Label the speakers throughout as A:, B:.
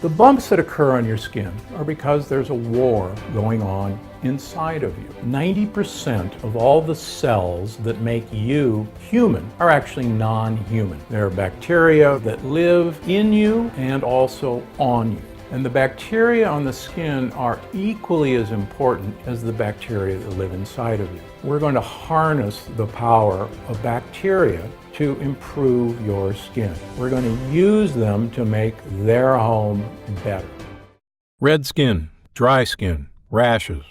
A: The bumps that occur on your skin are because there's a war going on inside of you. 90% of all the cells that make you human are actually non-human. There are bacteria that live in you and also on you. And the bacteria on the skin are equally as important as the bacteria that live inside of you. We're going to harness the power of bacteria to improve your skin. We're going to use them to make their home better. Red skin, dry skin, rashes,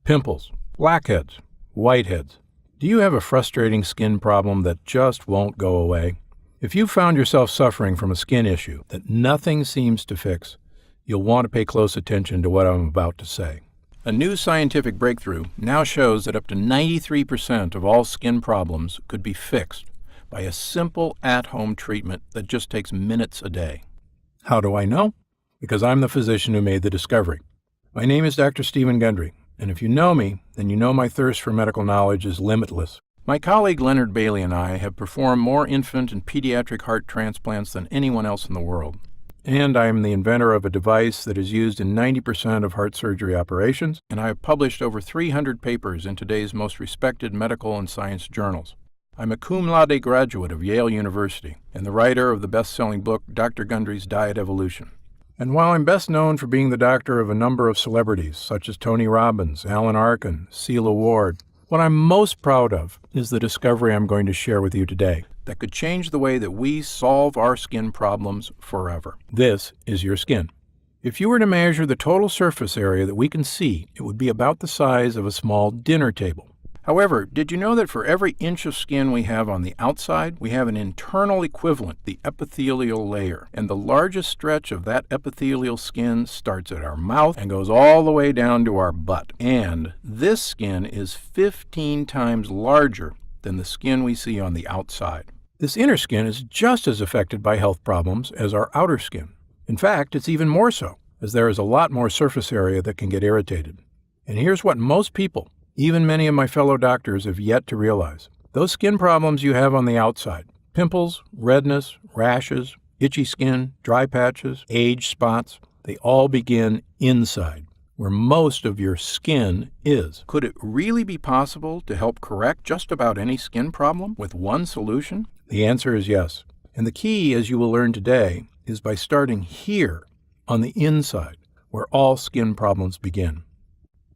A: pimples, blackheads, whiteheads. Do you have a frustrating skin problem that just won't go away? If you found yourself suffering from a skin issue that nothing seems to fix, you'll want to pay close attention to what I'm about to say. A new scientific breakthrough now shows that up to 93% of all skin problems could be fixed by a simple at-home treatment that just takes minutes a day. How do I know? Because I'm the physician who made the discovery. My name is Dr. Stephen Gundry, and if you know me, then you know my thirst for medical knowledge is limitless. My colleague Leonard Bailey and I have performed more infant and pediatric heart transplants than anyone else in the world. And I am the inventor of a device that is used in 90% of heart surgery operations, and I have published over 300 papers in today's most respected medical and science journals. I'm a cum laude graduate of Yale University and the writer of the best-selling book, Dr. Gundry's Diet Evolution. And while I'm best known for being the doctor of a number of celebrities, such as Tony Robbins, Alan Arkin, Celia Ward, what I'm most proud of is the discovery I'm going to share with you today that could change the way that we solve our skin problems forever. This is your skin. If you were to measure the total surface area that we can see, it would be about the size of a small dinner table. However, did you know that for every inch of skin we have on the outside, we have an internal equivalent, the epithelial layer? And the largest stretch of that epithelial skin starts at our mouth and goes all the way down to our butt. And this skin is 15 times larger than the skin we see on the outside. This inner skin is just as affected by health problems as our outer skin. In fact, it's even more so, as there is a lot more surface area that can get irritated. And here's what most people, even many of my fellow doctors, have yet to realize. Those skin problems you have on the outside, pimples, redness, rashes, itchy skin, dry patches, age spots, they all begin inside, where most of your skin is. Could it really be possible to help correct just about any skin problem with one solution? The answer is yes. And the key, as you will learn today, is by starting here on the inside, where all skin problems begin.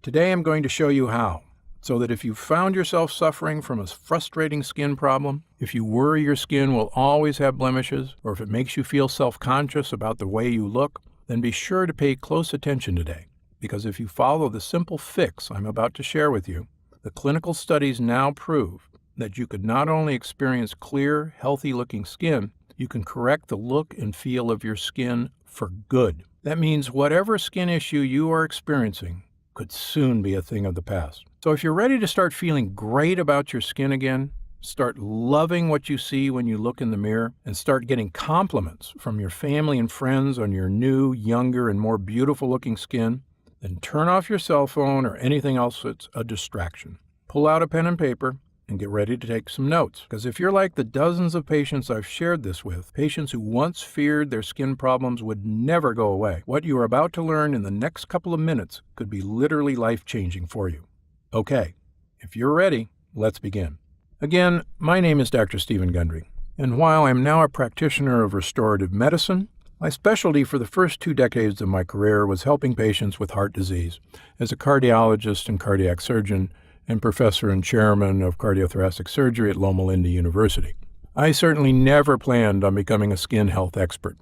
A: Today I'm going to show you how, so that if you found yourself suffering from a frustrating skin problem, if you worry your skin will always have blemishes, or if it makes you feel self-conscious about the way you look, then be sure to pay close attention today. Because if you follow the simple fix I'm about to share with you, the clinical studies now prove that you could not only experience clear, healthy-looking skin, you can correct the look and feel of your skin for good. That means whatever skin issue you are experiencing could soon be a thing of the past. So if you're ready to start feeling great about your skin again, start loving what you see when you look in the mirror, and start getting compliments from your family and friends on your new, younger, and more beautiful-looking skin, then turn off your cell phone or anything else that's a distraction. Pull out a pen and paper and get ready to take some notes. Because if you're like the dozens of patients I've shared this with, patients who once feared their skin problems would never go away, what you are about to learn in the next couple of minutes could be literally life-changing for you. Okay, if you're ready, let's begin. Again, my name is Dr. Stephen Gundry, and while I'm now a practitioner of restorative medicine, my specialty for the first 2 decades of my career was helping patients with heart disease as a cardiologist and cardiac surgeon and professor and chairman of cardiothoracic surgery at Loma Linda University. I certainly never planned on becoming a skin health expert.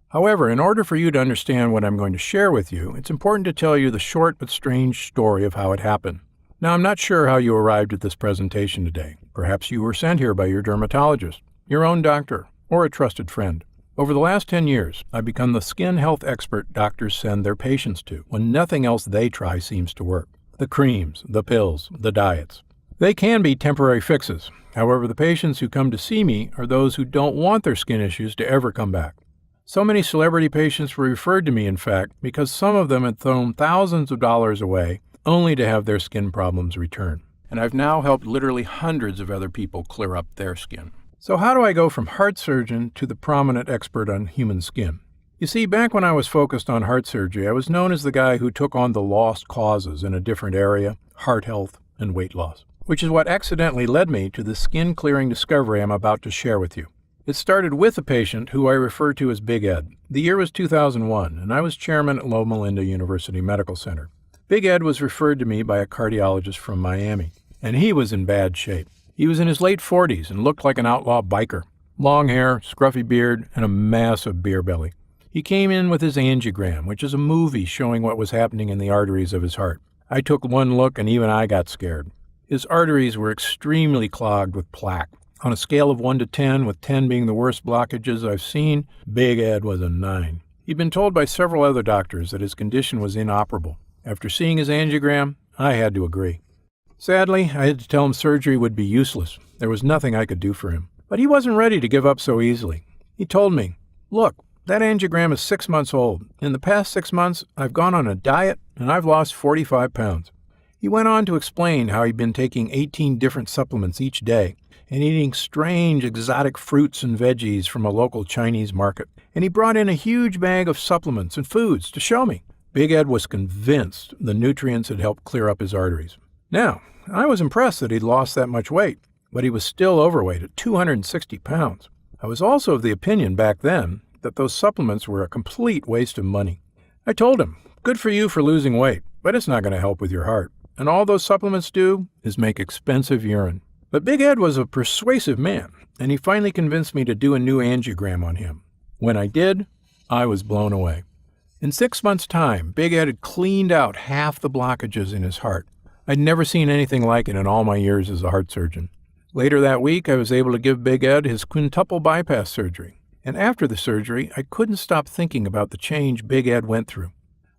A: However, in order for you to understand what I'm going to share with you, it's important to tell you the short but strange story of how it happened. Now, I'm not sure how you arrived at this presentation today. Perhaps you were sent here by your dermatologist, your own doctor, or a trusted friend. Over the last 10 years, I've become the skin health expert doctors send their patients to when nothing else they try seems to work. The creams, the pills, the diets. They can be temporary fixes. However, the patients who come to see me are those who don't want their skin issues to ever come back. So many celebrity patients were referred to me, in fact, because some of them had thrown thousands of dollars away only to have their skin problems return. And I've now helped literally hundreds of other people clear up their skin. So how do I go from heart surgeon to the prominent expert on human skin? You see, back when I was focused on heart surgery, I was known as the guy who took on the lost causes in a different area, heart health and weight loss, which is what accidentally led me to the skin-clearing discovery I'm about to share with you. It started with a patient who I refer to as Big Ed. The year was 2001, and I was chairman at Loma Linda University Medical Center. Big Ed was referred to me by a cardiologist from Miami, and he was in bad shape. He was in his late 40s and looked like an outlaw biker. Long hair, scruffy beard, and a massive beer belly. He came in with his angiogram, which is a movie showing what was happening in the arteries of his heart. I took one look and even I got scared. His arteries were extremely clogged with plaque. On a scale of 1 to 10, with 10 being the worst blockages I've seen, Big Ed was a 9. He'd been told by several other doctors that his condition was inoperable. After seeing his angiogram, I had to agree. Sadly, I had to tell him surgery would be useless. There was nothing I could do for him. But he wasn't ready to give up so easily. He told me, "Look, that angiogram is 6 months old. In the past 6 months, I've gone on a diet and I've lost 45 pounds. He went on to explain how he'd been taking 18 different supplements each day and eating strange exotic fruits and veggies from a local Chinese market. And he brought in a huge bag of supplements and foods to show me. Big Ed was convinced the nutrients had helped clear up his arteries. Now, I was impressed that he'd lost that much weight, but he was still overweight at 260 pounds. I was also of the opinion back then that those supplements were a complete waste of money. I told him, "Good for you for losing weight, but it's not going to help with your heart. And all those supplements do is make expensive urine." But Big Ed was a persuasive man, and he finally convinced me to do a new angiogram on him. When I did, I was blown away. In 6 months' time, Big Ed had cleaned out half the blockages in his heart. I'd never seen anything like it in all my years as a heart surgeon. Later that week, I was able to give Big Ed his quintuple bypass surgery. And after the surgery, I couldn't stop thinking about the change Big Ed went through.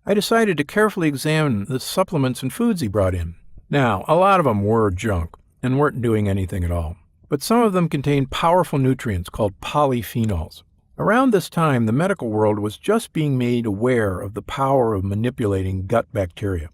A: I decided to carefully examine the supplements and foods he brought in. Now, a lot of them were junk and weren't doing anything at all. But some of them contained powerful nutrients called polyphenols. Around this time, the medical world was just being made aware of the power of manipulating gut bacteria.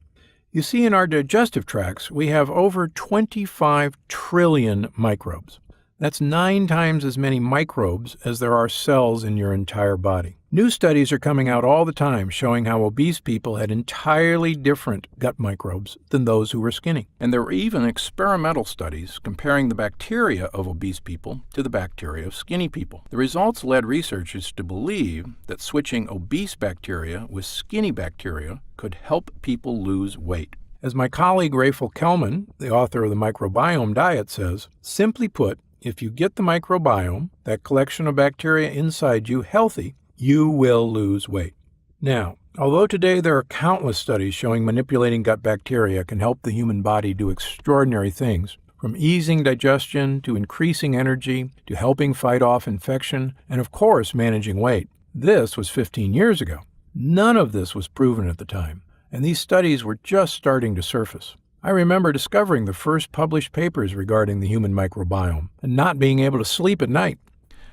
A: You see, in our digestive tracts, we have over 25 trillion microbes. That's 9 times as many microbes as there are cells in your entire body. New studies are coming out all the time showing how obese people had entirely different gut microbes than those who were skinny. And there were even experimental studies comparing the bacteria of obese people to the bacteria of skinny people. The results led researchers to believe that switching obese bacteria with skinny bacteria could help people lose weight. As my colleague Rafel Kelman, the author of the Microbiome Diet, says, simply put, if you get the microbiome, that collection of bacteria inside you, healthy, you will lose weight. Now, although today there are countless studies showing manipulating gut bacteria can help the human body do extraordinary things, from easing digestion to increasing energy to helping fight off infection and, of course, managing weight, this was 15 years ago. None of this was proven at the time, and these studies were just starting to surface. I remember discovering the first published papers regarding the human microbiome and not being able to sleep at night.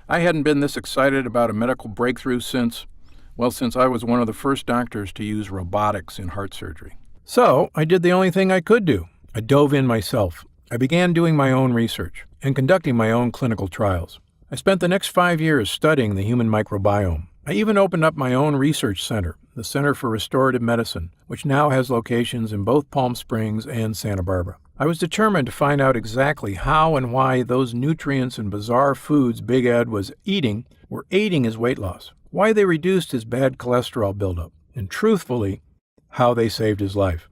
A: I hadn't been this excited about a medical breakthrough since I was one of the first doctors to use robotics in heart surgery. So I did the only thing I could do. I dove in myself. I began doing my own research and conducting my own clinical trials. I spent the next 5 years studying the human microbiome. I even opened up my own research center, the Center for Restorative Medicine, which now has locations in both Palm Springs and Santa Barbara. I was determined to find out exactly how and why those nutrients and bizarre foods Big Ed was eating were aiding his weight loss, why they reduced his bad cholesterol buildup, and truthfully, how they saved his life.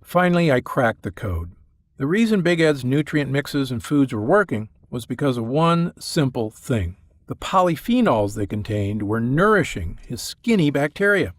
A: Finally, I cracked the code. The reason Big Ed's nutrient mixes and foods were working was because of one simple thing. The polyphenols they contained were nourishing his skinny bacteria.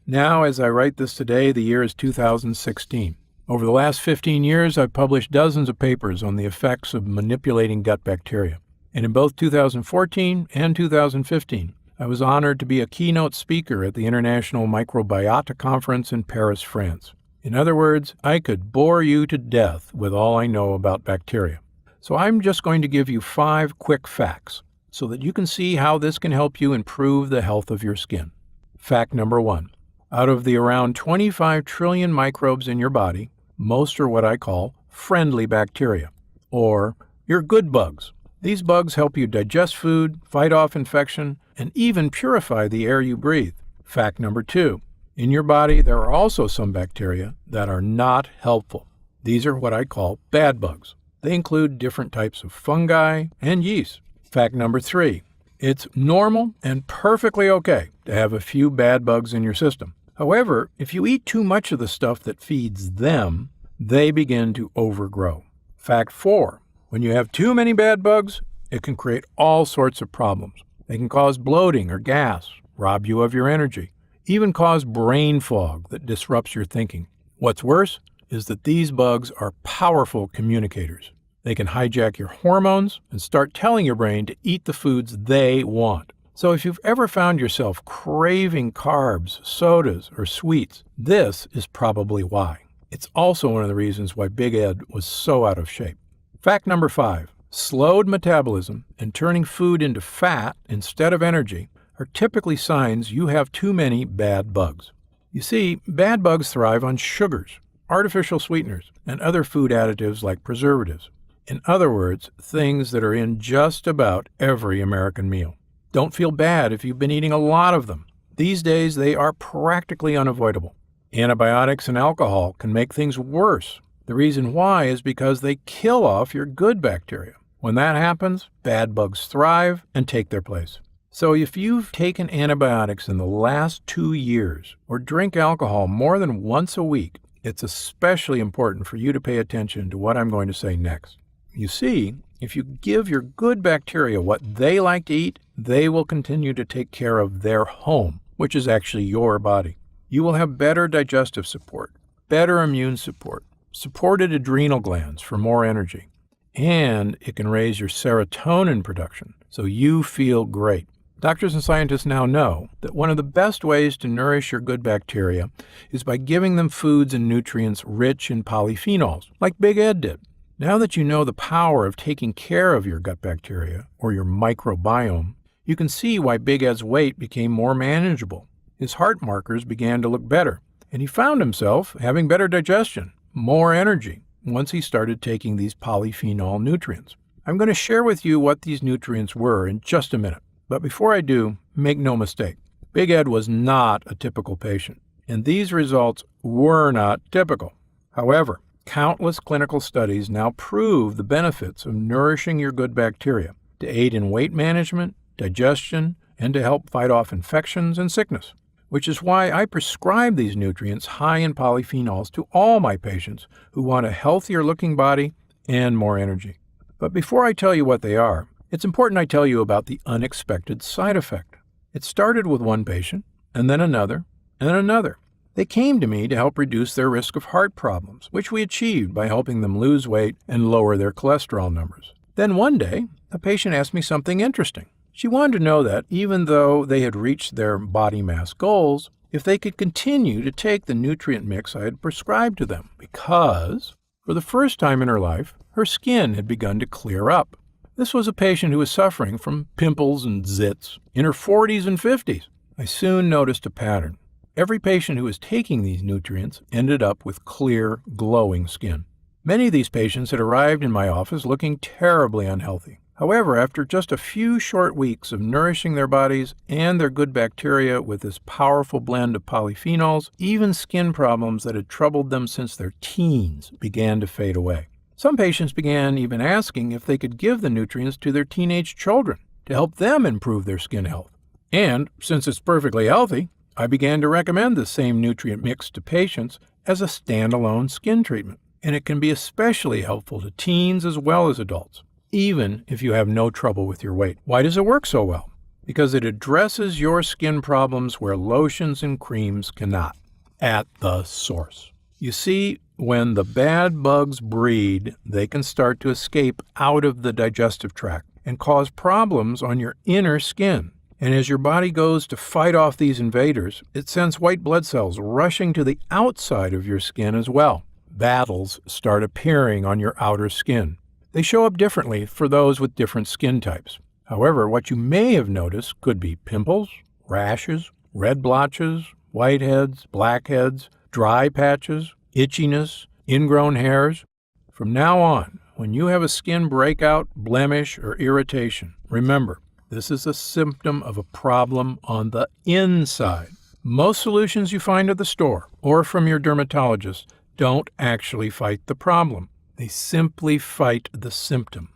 A: Now, as I write this today, the year is 2016. Over the last 15 years, I've published dozens of papers on the effects of manipulating gut bacteria. And in both 2014 and 2015, I was honored to be a keynote speaker at the International Microbiota Conference in Paris, France. In other words, I could bore you to death with all I know about bacteria. So I'm just going to give you 5 quick facts so that you can see how this can help you improve the health of your skin. Fact number 1. Out of the around 25 trillion microbes in your body, most are what I call friendly bacteria, or your good bugs, These bugs help you digest food, fight off infection, and even purify the air you breathe. Fact number 2. In your body, there are also some bacteria that are not helpful. These are what I call bad bugs. They include different types of fungi and yeast. Fact number 3. It's normal and perfectly okay to have a few bad bugs in your system. However, if you eat too much of the stuff that feeds them, they begin to overgrow. Fact 4. When you have too many bad bugs, it can create all sorts of problems. They can cause bloating or gas, rob you of your energy, even cause brain fog that disrupts your thinking. What's worse is that these bugs are powerful communicators. They can hijack your hormones and start telling your brain to eat the foods they want. So if you've ever found yourself craving carbs, sodas, or sweets, this is probably why. It's also one of the reasons why Big Ed was so out of shape. Fact number 5. Slowed metabolism and turning food into fat instead of energy are typically signs you have too many bad bugs. You see, bad bugs thrive on sugars, artificial sweeteners, and other food additives like preservatives. In other words, things that are in just about every American meal. Don't feel bad if you've been eating a lot of them. These days, they are practically unavoidable. Antibiotics and alcohol can make things worse. The reason why is because they kill off your good bacteria. When that happens, bad bugs thrive and take their place. So if you've taken antibiotics in the last 2 years or drink alcohol more than once a week, it's especially important for you to pay attention to what I'm going to say next. You see, if you give your good bacteria what they like to eat, they will continue to take care of their home, which is actually your body. You will have better digestive support, better immune support, supported adrenal glands for more energy, and it can raise your serotonin production so you feel great. Doctors and scientists now know that one of the best ways to nourish your good bacteria is by giving them foods and nutrients rich in polyphenols, like Big Ed did. Now that you know the power of taking care of your gut bacteria, or your microbiome, you can see why Big Ed's weight became more manageable. His heart markers began to look better, and he found himself having better digestion, more energy, once he started taking these polyphenol nutrients. I'm going to share with you what these nutrients were in just a minute. But before I do, make no mistake, Big Ed was not a typical patient, and these results were not typical. However, countless clinical studies now prove the benefits of nourishing your good bacteria to aid in weight management, digestion, and to help fight off infections and sickness, which is why I prescribe these nutrients high in polyphenols to all my patients who want a healthier-looking body and more energy. But before I tell you what they are, it's important I tell you about the unexpected side effect. It started with one patient, and then another, and another. They came to me to help reduce their risk of heart problems, which we achieved by helping them lose weight and lower their cholesterol numbers. Then one day, a patient asked me something interesting. She wanted to know that, even though they had reached their body mass goals, if they could continue to take the nutrient mix I had prescribed to them, because, for the first time in her life, her skin had begun to clear up. This was a patient who was suffering from pimples and zits in her 40s and 50s. I soon noticed a pattern. Every patient who was taking these nutrients ended up with clear, glowing skin. Many of these patients had arrived in my office looking terribly unhealthy. However, after just a few short weeks of nourishing their bodies and their good bacteria with this powerful blend of polyphenols, even skin problems that had troubled them since their teens began to fade away. Some patients began even asking if they could give the nutrients to their teenage children to help them improve their skin health. And since it's perfectly healthy, I began to recommend the same nutrient mix to patients as a standalone skin treatment. And it can be especially helpful to teens as well as adults, even if you have no trouble with your weight. Why does it work so well? Because it addresses your skin problems where lotions and creams cannot, at the source. You see, when the bad bugs breed, they can start to escape out of the digestive tract and cause problems on your inner skin. And as your body goes to fight off these invaders, it sends white blood cells rushing to the outside of your skin as well. Battles start appearing on your outer skin. They show up differently for those with different skin types. However, what you may have noticed could be pimples, rashes, red blotches, whiteheads, blackheads, dry patches, itchiness, ingrown hairs. From now on, when you have a skin breakout, blemish, or irritation, remember, this is a symptom of a problem on the inside. Most solutions you find at the store or from your dermatologist don't actually fight the problem. They simply fight the symptom.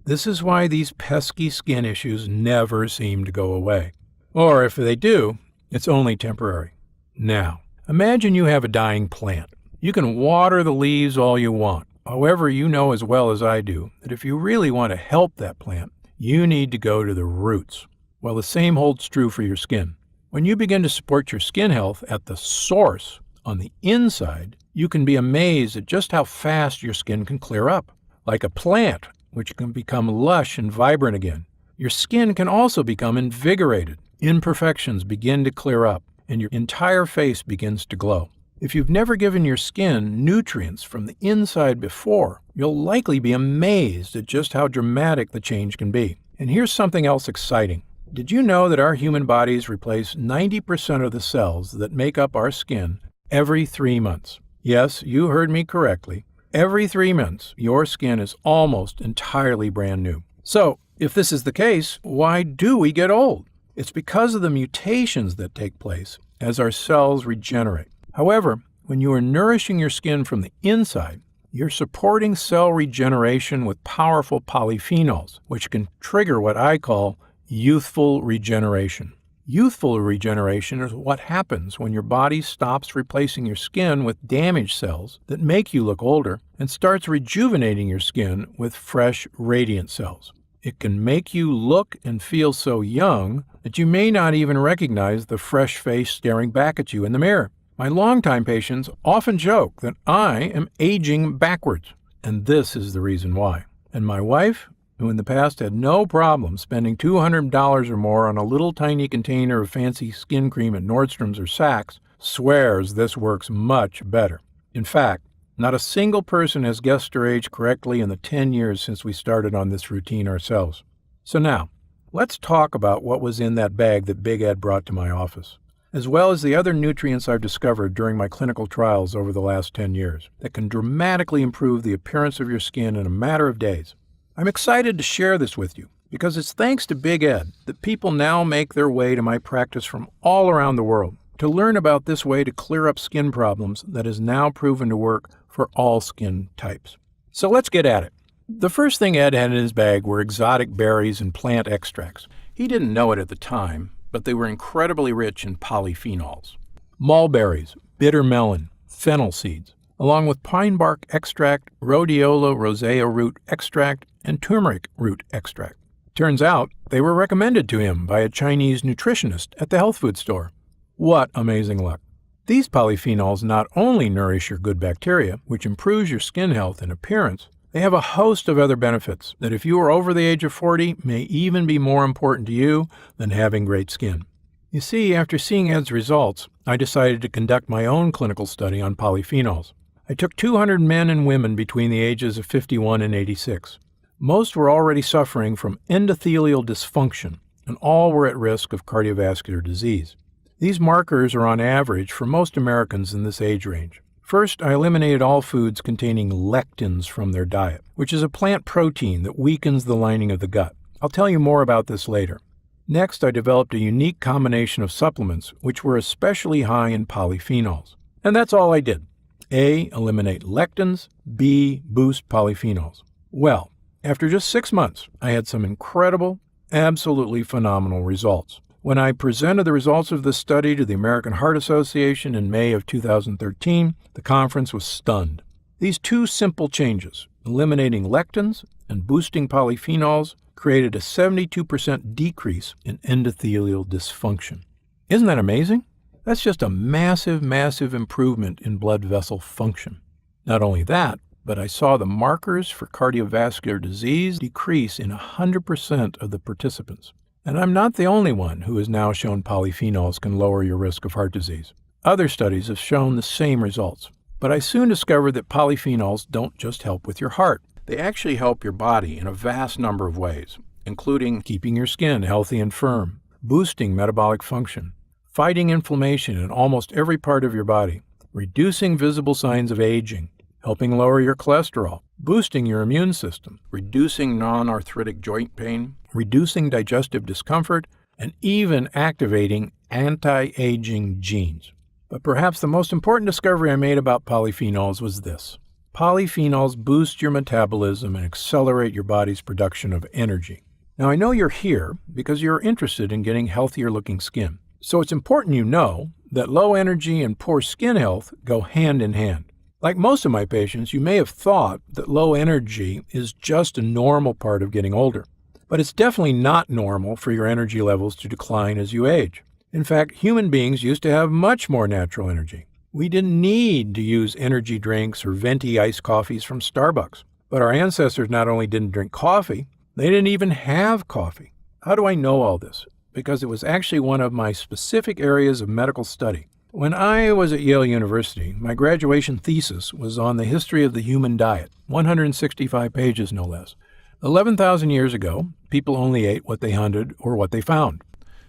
A: This is why these pesky skin issues never seem to go away. Or if they do, it's only temporary. Now, imagine you have a dying plant. You can water the leaves all you want. However, you know as well as I do that if you really want to help that plant, you need to go to the roots. Well, the same holds true for your skin. When you begin to support your skin health at the source, on the inside, you can be amazed at just how fast your skin can clear up. Like a plant, which can become lush and vibrant again. Your skin can also become invigorated. Imperfections begin to clear up, and your entire face begins to glow. If you've never given your skin nutrients from the inside before, you'll likely be amazed at just how dramatic the change can be. And here's something else exciting. Did you know that our human bodies replace 90% of the cells that make up our skin every 3 months? Yes, you heard me correctly. Every 3 months, your skin is almost entirely brand new. So, if this is the case, why do we get old? It's because of the mutations that take place as our cells regenerate. However, when you are nourishing your skin from the inside, you're supporting cell regeneration with powerful polyphenols, which can trigger what I call youthful regeneration. Youthful regeneration is what happens when your body stops replacing your skin with damaged cells that make you look older and starts rejuvenating your skin with fresh, radiant cells. It can make you look and feel so young that you may not even recognize the fresh face staring back at you in the mirror. My longtime patients often joke that I am aging backwards, and this is the reason why. And my wife, who in the past had no problem spending $200 or more on a little tiny container of fancy skin cream at Nordstrom's or Saks, swears this works much better. In fact, not a single person has guessed her age correctly in the 10 years since we started on this routine ourselves. So now, let's talk about what was in that bag that Big Ed brought to my office, as well as the other nutrients I've discovered during my clinical trials over the last 10 years that can dramatically improve the appearance of your skin in a matter of days. I'm excited to share this with you because it's thanks to Big Ed that people now make their way to my practice from all around the world to learn about this way to clear up skin problems that is now proven to work for all skin types. So let's get at it. The first thing Ed had in his bag were exotic berries and plant extracts. He didn't know it at the time, but they were incredibly rich in polyphenols. Mulberries, bitter melon, fennel seeds, along with pine bark extract, rhodiola rosea root extract, and turmeric root extract. Turns out they were recommended to him by a Chinese nutritionist at the health food store. What amazing luck. These polyphenols not only nourish your good bacteria, which improves your skin health and appearance, they have a host of other benefits that if you are over the age of 40 may even be more important to you than having great skin. You see, after seeing Ed's results, I decided to conduct my own clinical study on polyphenols. I took 200 men and women between the ages of 51 and 86. Most were already suffering from endothelial dysfunction, and all were at risk of cardiovascular disease. These markers are on average for most Americans in this age range. First, I eliminated all foods containing lectins from their diet, which is a plant protein that weakens the lining of the gut. I'll tell you more about this later. Next, I developed a unique combination of supplements which were especially high in polyphenols. And that's all I did. A, eliminate lectins. B, boost polyphenols. Well, after just 6 months, I had some incredible, absolutely phenomenal results. When I presented the results of this study to the American Heart Association in May of 2013, the conference was stunned. These two simple changes, eliminating lectins and boosting polyphenols, created a 72% decrease in endothelial dysfunction. Isn't that amazing? That's just a massive, massive improvement in blood vessel function. Not only that, but I saw the markers for cardiovascular disease decrease in 100% of the participants. And I'm not the only one who has now shown polyphenols can lower your risk of heart disease. Other studies have shown the same results. But I soon discovered that polyphenols don't just help with your heart. They actually help your body in a vast number of ways, including keeping your skin healthy and firm, boosting metabolic function, fighting inflammation in almost every part of your body, reducing visible signs of aging, helping lower your cholesterol, boosting your immune system, reducing non-arthritic joint pain, reducing digestive discomfort, and even activating anti-aging genes. But perhaps the most important discovery I made about polyphenols was this. Polyphenols boost your metabolism and accelerate your body's production of energy. Now, I know you're here because you're interested in getting healthier-looking skin. So it's important you know that low energy and poor skin health go hand in hand. Like most of my patients, you may have thought that low energy is just a normal part of getting older. But it's definitely not normal for your energy levels to decline as you age. In fact, human beings used to have much more natural energy. We didn't need to use energy drinks or venti iced coffees from Starbucks. But our ancestors not only didn't drink coffee, they didn't even have coffee. How do I know all this? Because it was actually one of my specific areas of medical study. When I was at Yale University, my graduation thesis was on the history of the human diet, 165 pages no less. 11,000 years ago, people only ate what they hunted or what they found.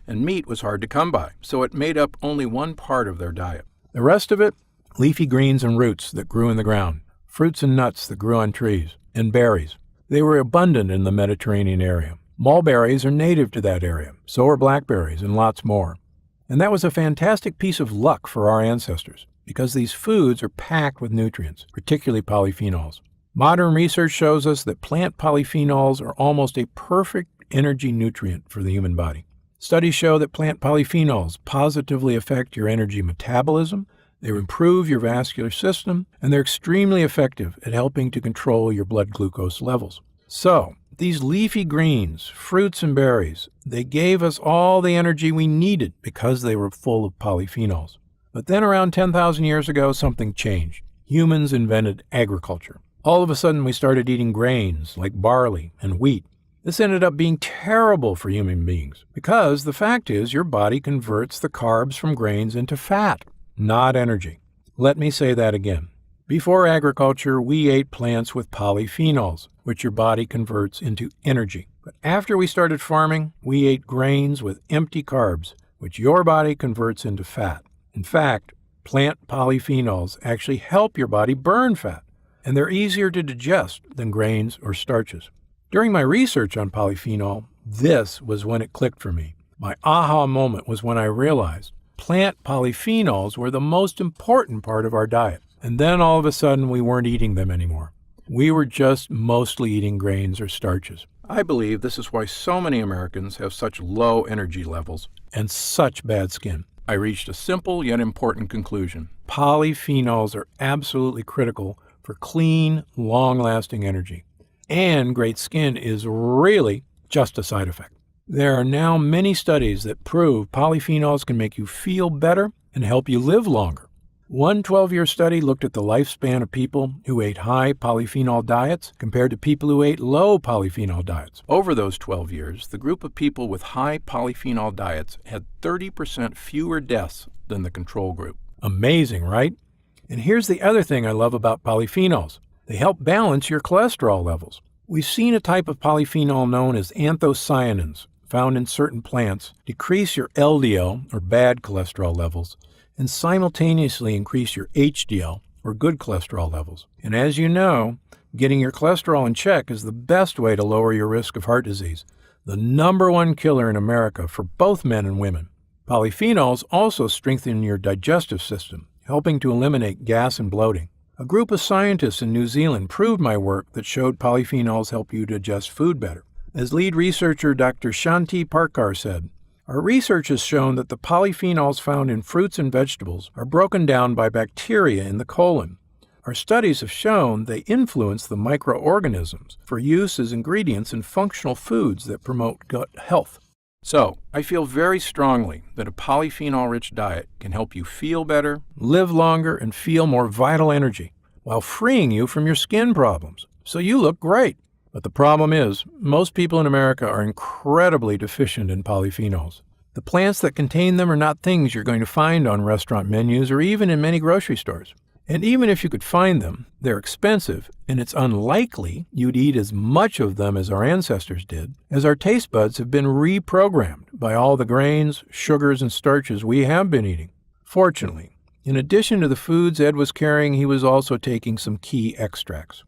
A: And meat was hard to come by, so it made up only one part of their diet. The rest of it, leafy greens and roots that grew in the ground, fruits and nuts that grew on trees, and berries. They were abundant in the Mediterranean area. Mulberries are native to that area, so are blackberries and lots more. And that was a fantastic piece of luck for our ancestors, because these foods are packed with nutrients, particularly polyphenols. Modern research shows us that plant polyphenols are almost a perfect energy nutrient for the human body. Studies show that plant polyphenols positively affect your energy metabolism, they improve your vascular system, and they're extremely effective at helping to control your blood glucose levels. So, these leafy greens, fruits and berries, they gave us all the energy we needed because they were full of polyphenols. But then around 10,000 years ago, something changed. Humans invented agriculture. All of a sudden, we started eating grains like barley and wheat. This ended up being terrible for human beings because the fact is your body converts the carbs from grains into fat, not energy. Let me say that again. Before agriculture, we ate plants with polyphenols, which your body converts into energy. But after we started farming, we ate grains with empty carbs, which your body converts into fat. In fact, plant polyphenols actually help your body burn fat, and they're easier to digest than grains or starches. During my research on polyphenol, this was when it clicked for me. My aha moment was when I realized plant polyphenols were the most important part of our diet. And then all of a sudden, we weren't eating them anymore. We were just mostly eating grains or starches. I believe this is why so many Americans have such low energy levels and such bad skin. I reached a simple yet important conclusion. Polyphenols are absolutely critical for clean, long-lasting energy. And great skin is really just a side effect. There are now many studies that prove polyphenols can make you feel better and help you live longer. One 12-year study looked at the lifespan of people who ate high polyphenol diets compared to people who ate low polyphenol diets. Over those 12 years, the group of people with high polyphenol diets had 30% fewer deaths than the control group. Amazing, right? And here's the other thing I love about polyphenols. They help balance your cholesterol levels. We've seen a type of polyphenol known as anthocyanins, found in certain plants, decrease your LDL, or bad cholesterol levels, and simultaneously increase your HDL, or good cholesterol levels. And as you know, getting your cholesterol in check is the best way to lower your risk of heart disease, the #1 killer in America for both men and women. Polyphenols also strengthen your digestive system, helping to eliminate gas and bloating. A group of scientists in New Zealand proved my work that showed polyphenols help you digest food better. As lead researcher Dr. Shanti Parkar said, our research has shown that the polyphenols found in fruits and vegetables are broken down by bacteria in the colon. Our studies have shown they influence the microorganisms for use as ingredients in functional foods that promote gut health. So, I feel very strongly that a polyphenol-rich diet can help you feel better, live longer, and feel more vital energy, while freeing you from your skin problems. So you look great. But the problem is, most people in America are incredibly deficient in polyphenols. The plants that contain them are not things you're going to find on restaurant menus or even in many grocery stores. And even if you could find them, they're expensive, and it's unlikely you'd eat as much of them as our ancestors did, as our taste buds have been reprogrammed by all the grains, sugars, and starches we have been eating. Fortunately, In addition to the foods Ed was carrying, he was also taking some key extracts.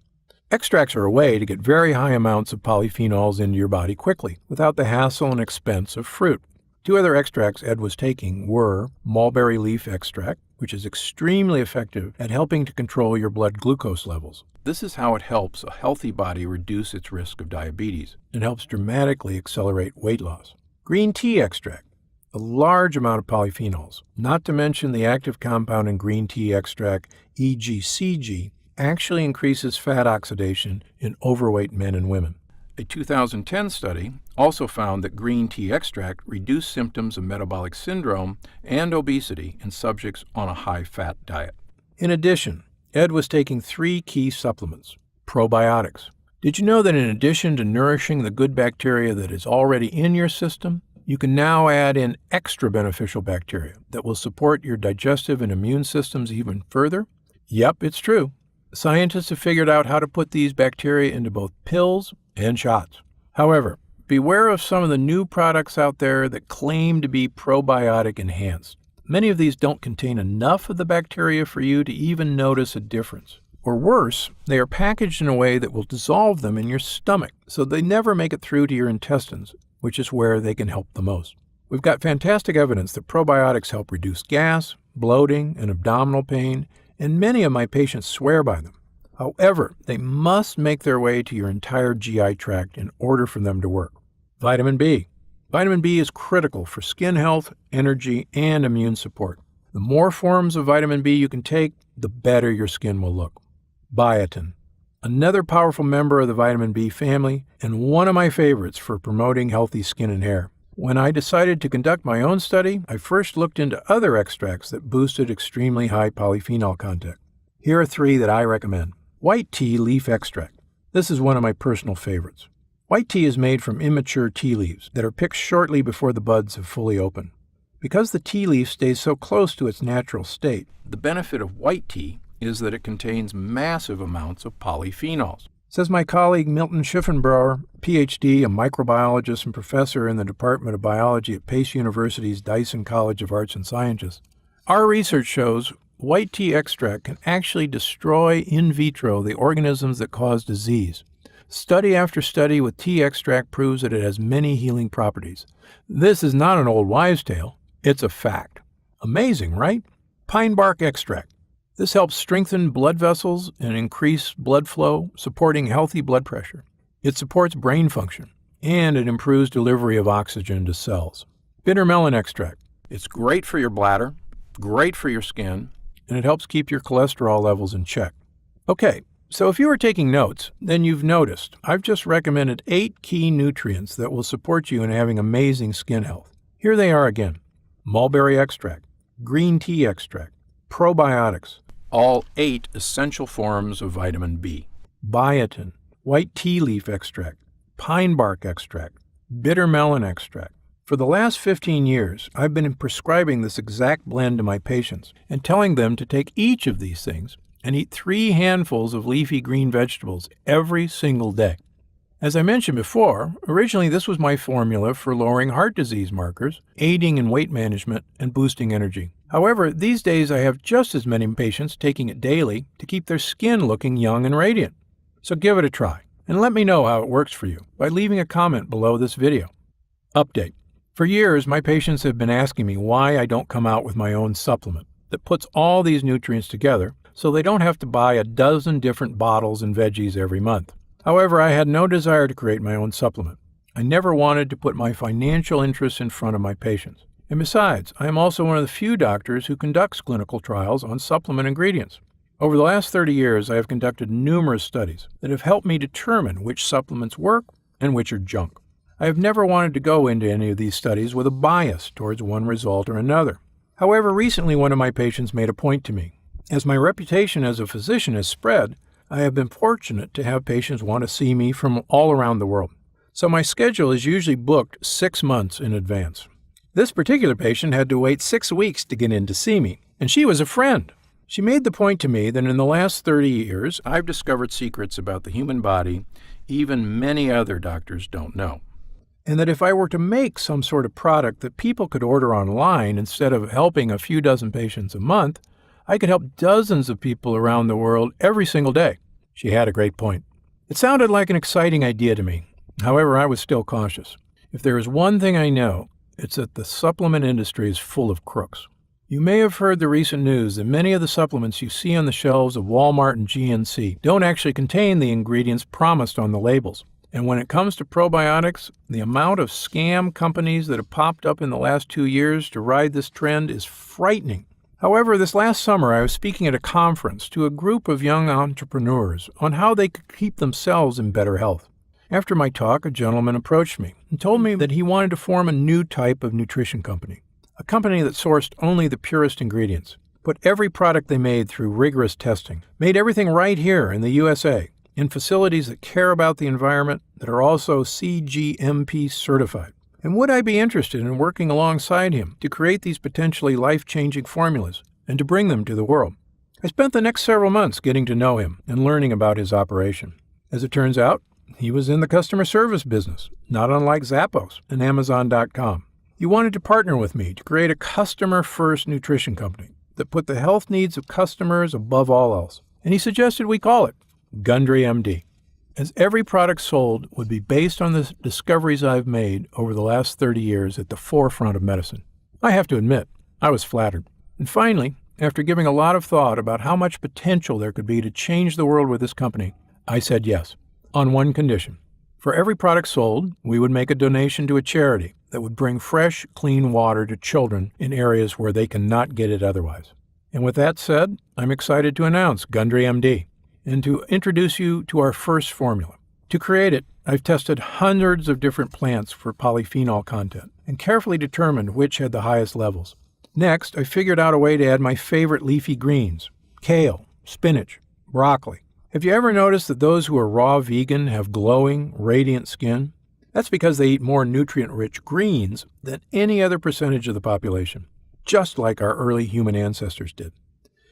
A: Extracts are a way to get very high amounts of polyphenols into your body quickly, without the hassle and expense of fruit. Two other extracts Ed was taking were mulberry leaf extract, which is extremely effective at helping to control your blood glucose levels. This is how it helps a healthy body reduce its risk of diabetes and helps dramatically accelerate weight loss. Green tea extract, a large amount of polyphenols, not to mention the active compound in green tea extract, EGCG, actually increases fat oxidation in overweight men and women. A 2010 study also found that green tea extract reduced symptoms of metabolic syndrome and obesity in subjects on a high-fat diet. In addition, Ed was taking 3 key supplements. Probiotics. Did you know that in addition to nourishing the good bacteria that is already in your system, you can now add in extra beneficial bacteria that will support your digestive and immune systems even further? Yep, it's true. Scientists have figured out how to put these bacteria into both pills and shots. However, beware of some of the new products out there that claim to be probiotic enhanced. Many of these don't contain enough of the bacteria for you to even notice a difference. Or worse, they are packaged in a way that will dissolve them in your stomach, so they never make it through to your intestines, which is where they can help the most. We've got fantastic evidence that probiotics help reduce gas, bloating, and abdominal pain, and many of my patients swear by them. However, they must make their way to your entire GI tract in order for them to work. Vitamin B. Vitamin B is critical for skin health, energy, and immune support. The more forms of vitamin B you can take, the better your skin will look. Biotin. Another powerful member of the vitamin B family, and one of my favorites for promoting healthy skin and hair. When I decided to conduct my own study, I first looked into other extracts that boosted extremely high polyphenol content. Here are 3 that I recommend. White tea leaf extract. This is one of my personal favorites. White tea is made from immature tea leaves that are picked shortly before the buds have fully opened. Because the tea leaf stays so close to its natural state, the benefit of white tea is that it contains massive amounts of polyphenols. Says my colleague Milton Schiffenbauer, Ph.D., a microbiologist and professor in the Department of Biology at Pace University's Dyson College of Arts and Sciences. Our research shows white tea extract can actually destroy in vitro the organisms that cause disease. Study after study with tea extract proves that it has many healing properties. This is not an old wives' tale, it's a fact. Amazing, right? Pine bark extract. This helps strengthen blood vessels and increase blood flow, supporting healthy blood pressure. It supports brain function, and it improves delivery of oxygen to cells. Bitter melon extract. It's great for your bladder, great for your skin, and it helps keep your cholesterol levels in check. Okay, so if you are taking notes, then you've noticed I've just recommended 8 key nutrients that will support you in having amazing skin health. Here they are again. Mulberry extract, green tea extract, probiotics, all 8 essential forms of vitamin B. Biotin, white tea leaf extract, pine bark extract, bitter melon extract. For the last 15 years, I've been prescribing this exact blend to my patients and telling them to take each of these things and eat 3 handfuls of leafy green vegetables every single day. As I mentioned before, originally this was my formula for lowering heart disease markers, aiding in weight management, and boosting energy. However, these days I have just as many patients taking it daily to keep their skin looking young and radiant. So give it a try, and let me know how it works for you by leaving a comment below this video. Update. For years, my patients have been asking me why I don't come out with my own supplement that puts all these nutrients together so they don't have to buy a dozen different bottles and veggies every month. However, I had no desire to create my own supplement. I never wanted to put my financial interests in front of my patients. And besides, I am also one of the few doctors who conducts clinical trials on supplement ingredients. Over the last 30 years, I have conducted numerous studies that have helped me determine which supplements work and which are junk. I have never wanted to go into any of these studies with a bias towards one result or another. However, recently one of my patients made a point to me. As my reputation as a physician has spread, I have been fortunate to have patients want to see me from all around the world. So my schedule is usually booked 6 months in advance. This particular patient had to wait 6 weeks to get in to see me, and she was a friend. She made the point to me that in the last 30 years, I've discovered secrets about the human body even many other doctors don't know. And that if I were to make some sort of product that people could order online instead of helping a few dozen patients a month, I could help dozens of people around the world every single day. She had a great point. It sounded like an exciting idea to me. However, I was still cautious. If there is one thing I know, it's that the supplement industry is full of crooks. You may have heard the recent news that many of the supplements you see on the shelves of Walmart and GNC don't actually contain the ingredients promised on the labels. And when it comes to probiotics, the amount of scam companies that have popped up in the last 2 years to ride this trend is frightening. However, this last summer I was speaking at a conference to a group of young entrepreneurs on how they could keep themselves in better health. After my talk, a gentleman approached me and told me that he wanted to form a new type of nutrition company. A company that sourced only the purest ingredients, put every product they made through rigorous testing, made everything right here in the USA, in facilities that care about the environment, that are also CGMP certified. And would I be interested in working alongside him to create these potentially life-changing formulas and to bring them to the world? I spent the next several months getting to know him and learning about his operation. As it turns out, he was in the customer service business, not unlike Zappos and Amazon.com. He wanted to partner with me to create a customer-first nutrition company that put the health needs of customers above all else. And he suggested we call it Gundry MD, as every product sold would be based on the discoveries I've made over the last 30 years at the forefront of medicine. I have to admit, I was flattered. And finally, after giving a lot of thought about how much potential there could be to change the world with this company, I said yes, on one condition. For every product sold, we would make a donation to a charity that would bring fresh, clean water to children in areas where they cannot get it otherwise. And with that said, I'm excited to announce Gundry MD and to introduce you to our first formula. To create it, I've tested hundreds of different plants for polyphenol content and carefully determined which had the highest levels. Next, I figured out a way to add my favorite leafy greens: kale, spinach, broccoli. Have you ever noticed that those who are raw vegan have glowing, radiant skin? That's because they eat more nutrient-rich greens than any other percentage of the population, just like our early human ancestors did.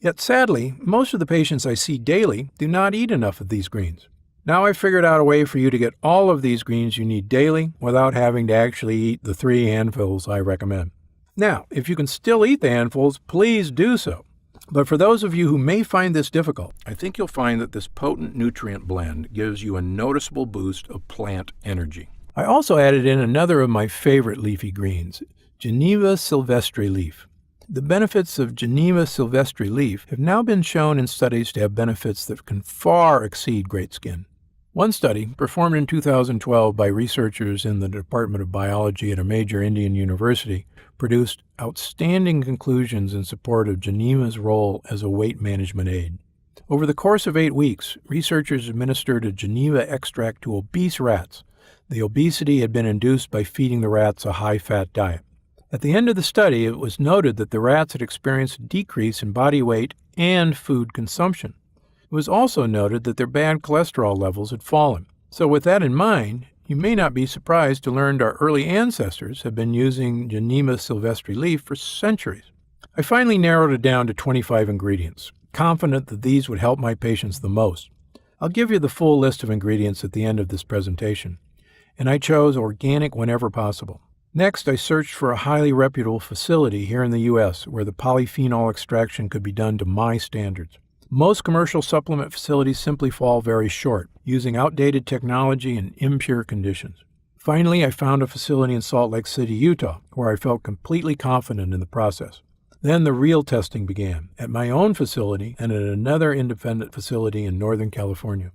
A: Yet sadly, most of the patients I see daily do not eat enough of these greens. Now I've figured out a way for you to get all of these greens you need daily without having to actually eat the 3 handfuls I recommend. Now, if you can still eat the handfuls, please do so. But for those of you who may find this difficult, I think you'll find that this potent nutrient blend gives you a noticeable boost of plant energy. I also added in another of my favorite leafy greens, Geneva sylvestre leaf. The benefits of Geneva sylvestre leaf have now been shown in studies to have benefits that can far exceed great skin. One study, performed in 2012 by researchers in the Department of Biology at a major Indian university, produced outstanding conclusions in support of Geneva's role as a weight management aid. Over the course of 8 weeks, researchers administered a Geneva extract to obese rats. The obesity had been induced by feeding the rats a high-fat diet. At the end of the study, it was noted that the rats had experienced a decrease in body weight and food consumption. It was also noted that their bad cholesterol levels had fallen. So with that in mind, you may not be surprised to learn our early ancestors have been using Geneva sylvestre leaf for centuries. I finally narrowed it down to 25 ingredients, confident that these would help my patients the most. I'll give you the full list of ingredients at the end of this presentation, and I chose organic whenever possible. Next, I searched for a highly reputable facility here in the U.S. where the polyphenol extraction could be done to my standards. Most commercial supplement facilities simply fall very short, using outdated technology and impure conditions. Finally, I found a facility in Salt Lake City, Utah, where I felt completely confident in the process. Then the real testing began, at my own facility and at another independent facility in Northern California.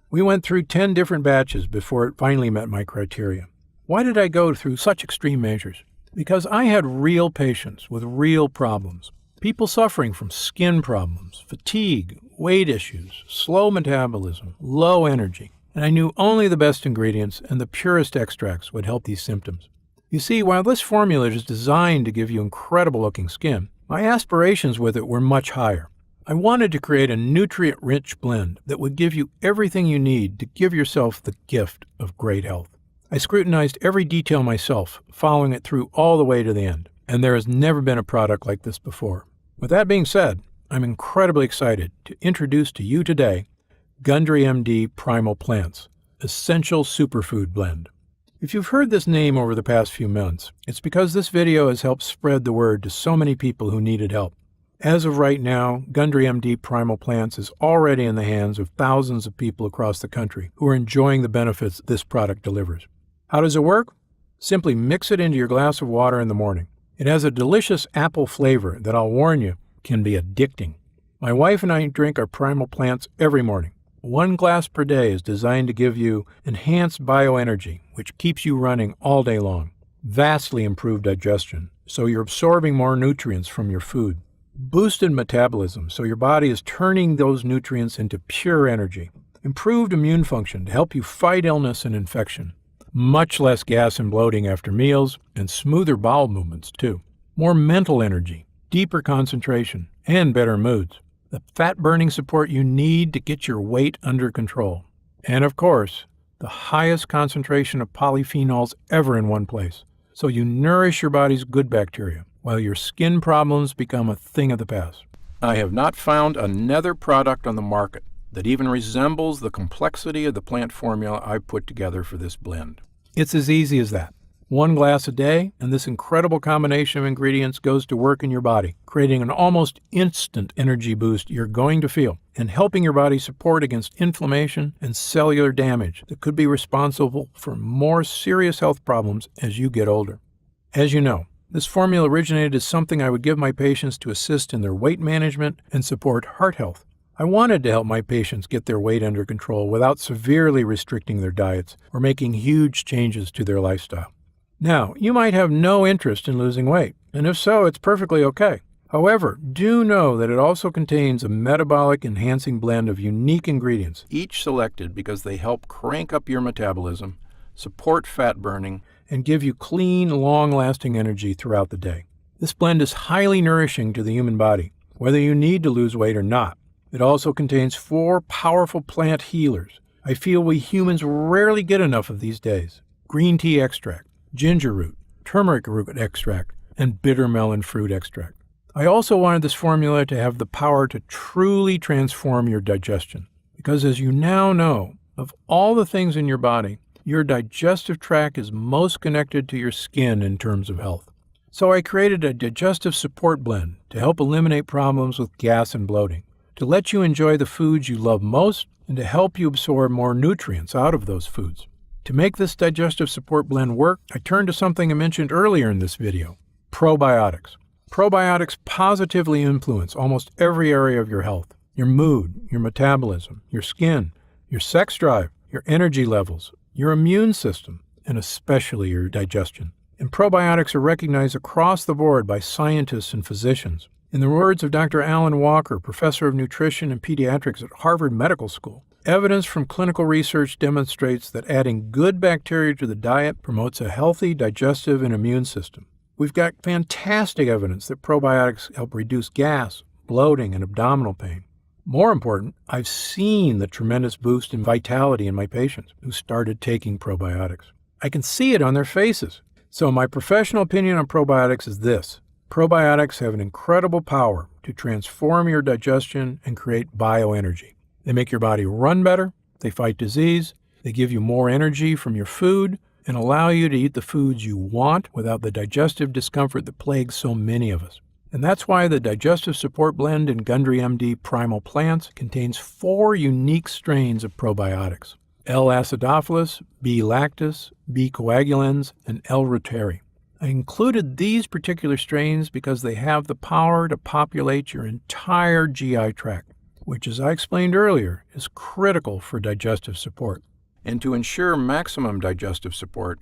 A: We went through 10 different batches before it finally met my criteria. Why did I go through such extreme measures? Because I had real patients with real problems. People suffering from skin problems, fatigue, weight issues, slow metabolism, low energy. And I knew only the best ingredients and the purest extracts would help these symptoms. You see, while this formula is designed to give you incredible-looking skin, my aspirations with it were much higher. I wanted to create a nutrient-rich blend that would give you everything you need to give yourself the gift of great health. I scrutinized every detail myself, following it through all the way to the end, and there has never been a product like this before. With that being said, I'm incredibly excited to introduce to you today Gundry MD Primal Plants, Essential Superfood Blend. If you've heard this name over the past few months, it's because this video has helped spread the word to so many people who needed help. As of right now, Gundry MD Primal Plants is already in the hands of thousands of people across the country who are enjoying the benefits this product delivers. How does it work? Simply mix it into your glass of water in the morning. It has a delicious apple flavor that, I'll warn you, can be addicting. My wife and I drink our Primal Plants every morning. 1 glass per day is designed to give you enhanced bioenergy, which keeps you running all day long. Vastly improved digestion, so you're absorbing more nutrients from your food. Boosted metabolism, so your body is turning those nutrients into pure energy. Improved immune function to help you fight illness and infection. Much less gas and bloating after meals, and smoother bowel movements too. More mental energy, deeper concentration, and better moods. The fat-burning support you need to get your weight under control. And of course, the highest concentration of polyphenols ever in one place. So you nourish your body's good bacteria, while your skin problems become a thing of the past. I have not found another product on the market that even resembles the complexity of the plant formula I've put together for this blend. It's as easy as that. 1 glass a day, and this incredible combination of ingredients goes to work in your body, creating an almost instant energy boost you're going to feel, and helping your body support against inflammation and cellular damage that could be responsible for more serious health problems as you get older. As you know, this formula originated as something I would give my patients to assist in their weight management and support heart health. I wanted to help my patients get their weight under control without severely restricting their diets or making huge changes to their lifestyle. Now, you might have no interest in losing weight, and if so, it's perfectly okay. However, do know that it also contains a metabolic enhancing blend of unique ingredients, each selected because they help crank up your metabolism, support fat burning, and give you clean, long-lasting energy throughout the day. This blend is highly nourishing to the human body, whether you need to lose weight or not. It also contains 4 powerful plant healers. I feel we humans rarely get enough of these days. Green tea extract, ginger root, turmeric root extract, and bitter melon fruit extract. I also wanted this formula to have the power to truly transform your digestion. Because as you now know, of all the things in your body, your digestive tract is most connected to your skin in terms of health. So I created a digestive support blend to help eliminate problems with gas and bloating, to let you enjoy the foods you love most, and to help you absorb more nutrients out of those foods. To make this digestive support blend work, I turned to something I mentioned earlier in this video, probiotics. Probiotics positively influence almost every area of your health: your mood, your metabolism, your skin, your sex drive, your energy levels, your immune system, and especially your digestion. And probiotics are recognized across the board by scientists and physicians. In the words of Dr. Alan Walker, professor of nutrition and pediatrics at Harvard Medical School, evidence from clinical research demonstrates that adding good bacteria to the diet promotes a healthy digestive and immune system. We've got fantastic evidence that probiotics help reduce gas, bloating, and abdominal pain. More important, I've seen the tremendous boost in vitality in my patients who started taking probiotics. I can see it on their faces. So my professional opinion on probiotics is this: probiotics have an incredible power to transform your digestion and create bioenergy. They make your body run better, they fight disease, they give you more energy from your food, and allow you to eat the foods you want without the digestive discomfort that plagues so many of us. And that's why the Digestive Support Blend in Gundry MD Primal Plants contains 4 unique strains of probiotics: L. acidophilus, B. lactis, B. coagulans, and L. reuteri. I included these particular strains because they have the power to populate your entire GI tract, which, as I explained earlier, is critical for digestive support. And to ensure maximum digestive support,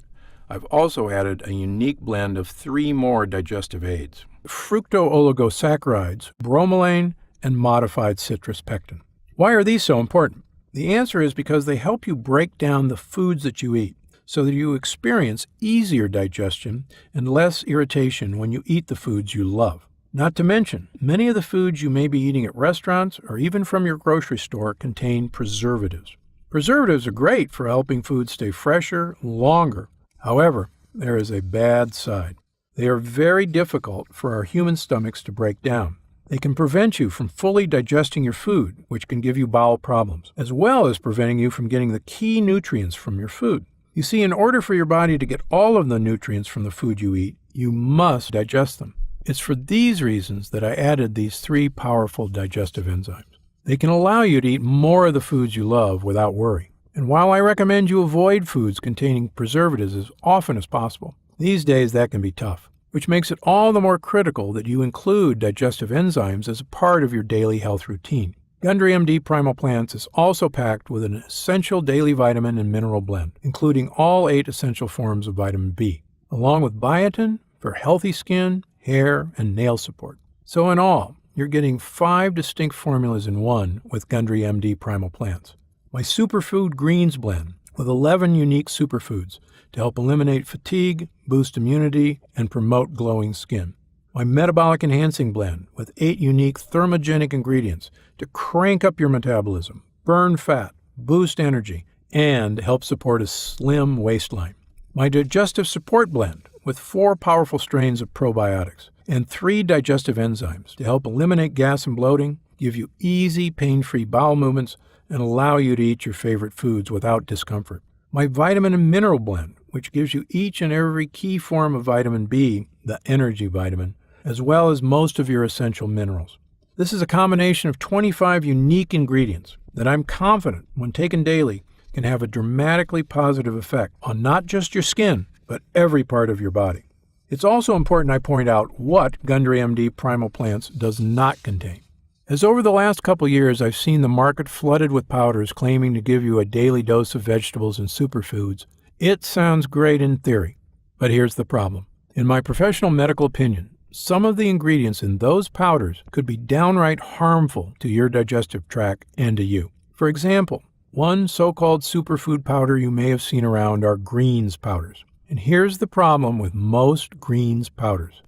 A: I've also added a unique blend of 3 more digestive aids: fructooligosaccharides, bromelain, and modified citrus pectin. Why are these so important? The answer is because they help you break down the foods that you eat so that you experience easier digestion and less irritation when you eat the foods you love. Not to mention, many of the foods you may be eating at restaurants or even from your grocery store contain preservatives. Preservatives are great for helping foods stay fresher longer. However, there is a bad side. They are very difficult for our human stomachs to break down. They can prevent you from fully digesting your food, which can give you bowel problems, as well as preventing you from getting the key nutrients from your food. You see, in order for your body to get all of the nutrients from the food you eat, you must digest them. It's for these reasons that I added these 3 powerful digestive enzymes. They can allow you to eat more of the foods you love without worry. And while I recommend you avoid foods containing preservatives as often as possible, these days that can be tough, which makes it all the more critical that you include digestive enzymes as a part of your daily health routine. Gundry MD Primal Plants is also packed with an essential daily vitamin and mineral blend, including all 8 essential forms of vitamin B, along with biotin for healthy skin, hair, and nail support. So in all, you're getting 5 distinct formulas in one with Gundry MD Primal Plants. My Superfood Greens blend with 11 unique superfoods to help eliminate fatigue, boost immunity, and promote glowing skin. My Metabolic Enhancing blend with 8 unique thermogenic ingredients to crank up your metabolism, burn fat, boost energy, and help support a slim waistline. My Digestive Support blend with 4 powerful strains of probiotics and 3 digestive enzymes to help eliminate gas and bloating, give you easy, pain-free bowel movements, and allow you to eat your favorite foods without discomfort. My Vitamin and Mineral blend, which gives you each and every key form of vitamin B, the energy vitamin, as well as most of your essential minerals. This is a combination of 25 unique ingredients that I'm confident, when taken daily, can have a dramatically positive effect on not just your skin, but every part of your body. It's also important I point out what Gundry MD Primal Plants does not contain. As over the last couple years I've seen the market flooded with powders claiming to give you a daily dose of vegetables and superfoods, it sounds great in theory. But here's the problem. In my professional medical opinion, some of the ingredients in those powders could be downright harmful to your digestive tract and to you. For example, one so-called superfood powder you may have seen around are greens powders. And here's the problem with most greens powders.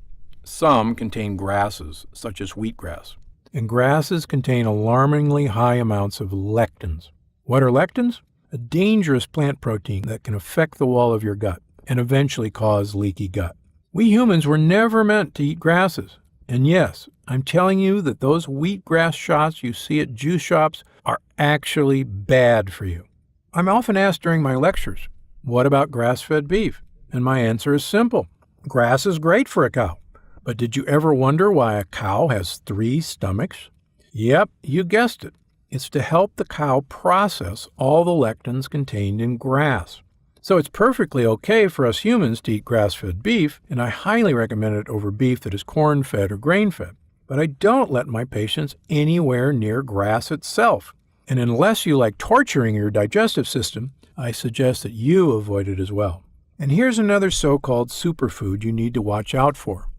A: Some contain grasses, such as wheatgrass. And grasses contain alarmingly high amounts of lectins. What are lectins? A dangerous plant protein that can affect the wall of your gut and eventually cause leaky gut. We humans were never meant to eat grasses. And yes, I'm telling you that those wheatgrass shots you see at juice shops are actually bad for you. I'm often asked during my lectures, what about grass-fed beef? And my answer is simple. Grass is great for a cow. But did you ever wonder why a cow has 3 stomachs? Yep, you guessed it. It's to help the cow process all the lectins contained in grass. So it's perfectly okay for us humans to eat grass-fed beef, and I highly recommend it over beef that is corn-fed or grain-fed. But I don't let my patients anywhere near grass itself. And unless you like torturing your digestive system, I suggest that you avoid it as well. And here's another so-called superfood you need to watch out for.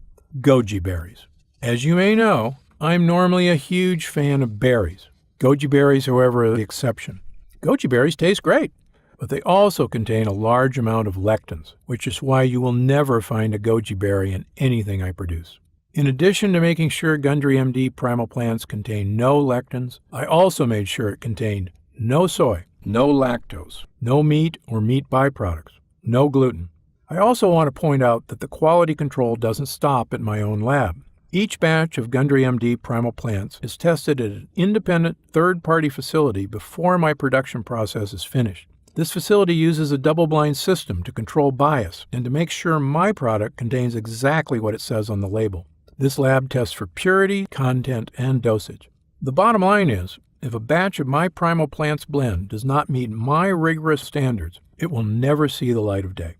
A: Goji berries. As you may know, I'm normally a huge fan of berries. Goji berries, however, are the exception. Goji berries taste great, but they also contain a large amount of lectins, which is why you will never find a goji berry in anything I produce. In addition to making sure Gundry MD Primal Plants contain no lectins, I also made sure it contained no soy, no lactose, no meat or meat byproducts, no gluten. I also want to point out that the quality control doesn't stop at my own lab. Each batch of Gundry MD Primal Plants is tested at an independent third-party facility before my production process is finished. This facility uses a double-blind system to control bias and to make sure my product contains exactly what it says on the label. This lab tests for purity, content, and dosage. The bottom line is, if a batch of my Primal Plants blend does not meet my rigorous standards, it will never see the light of day.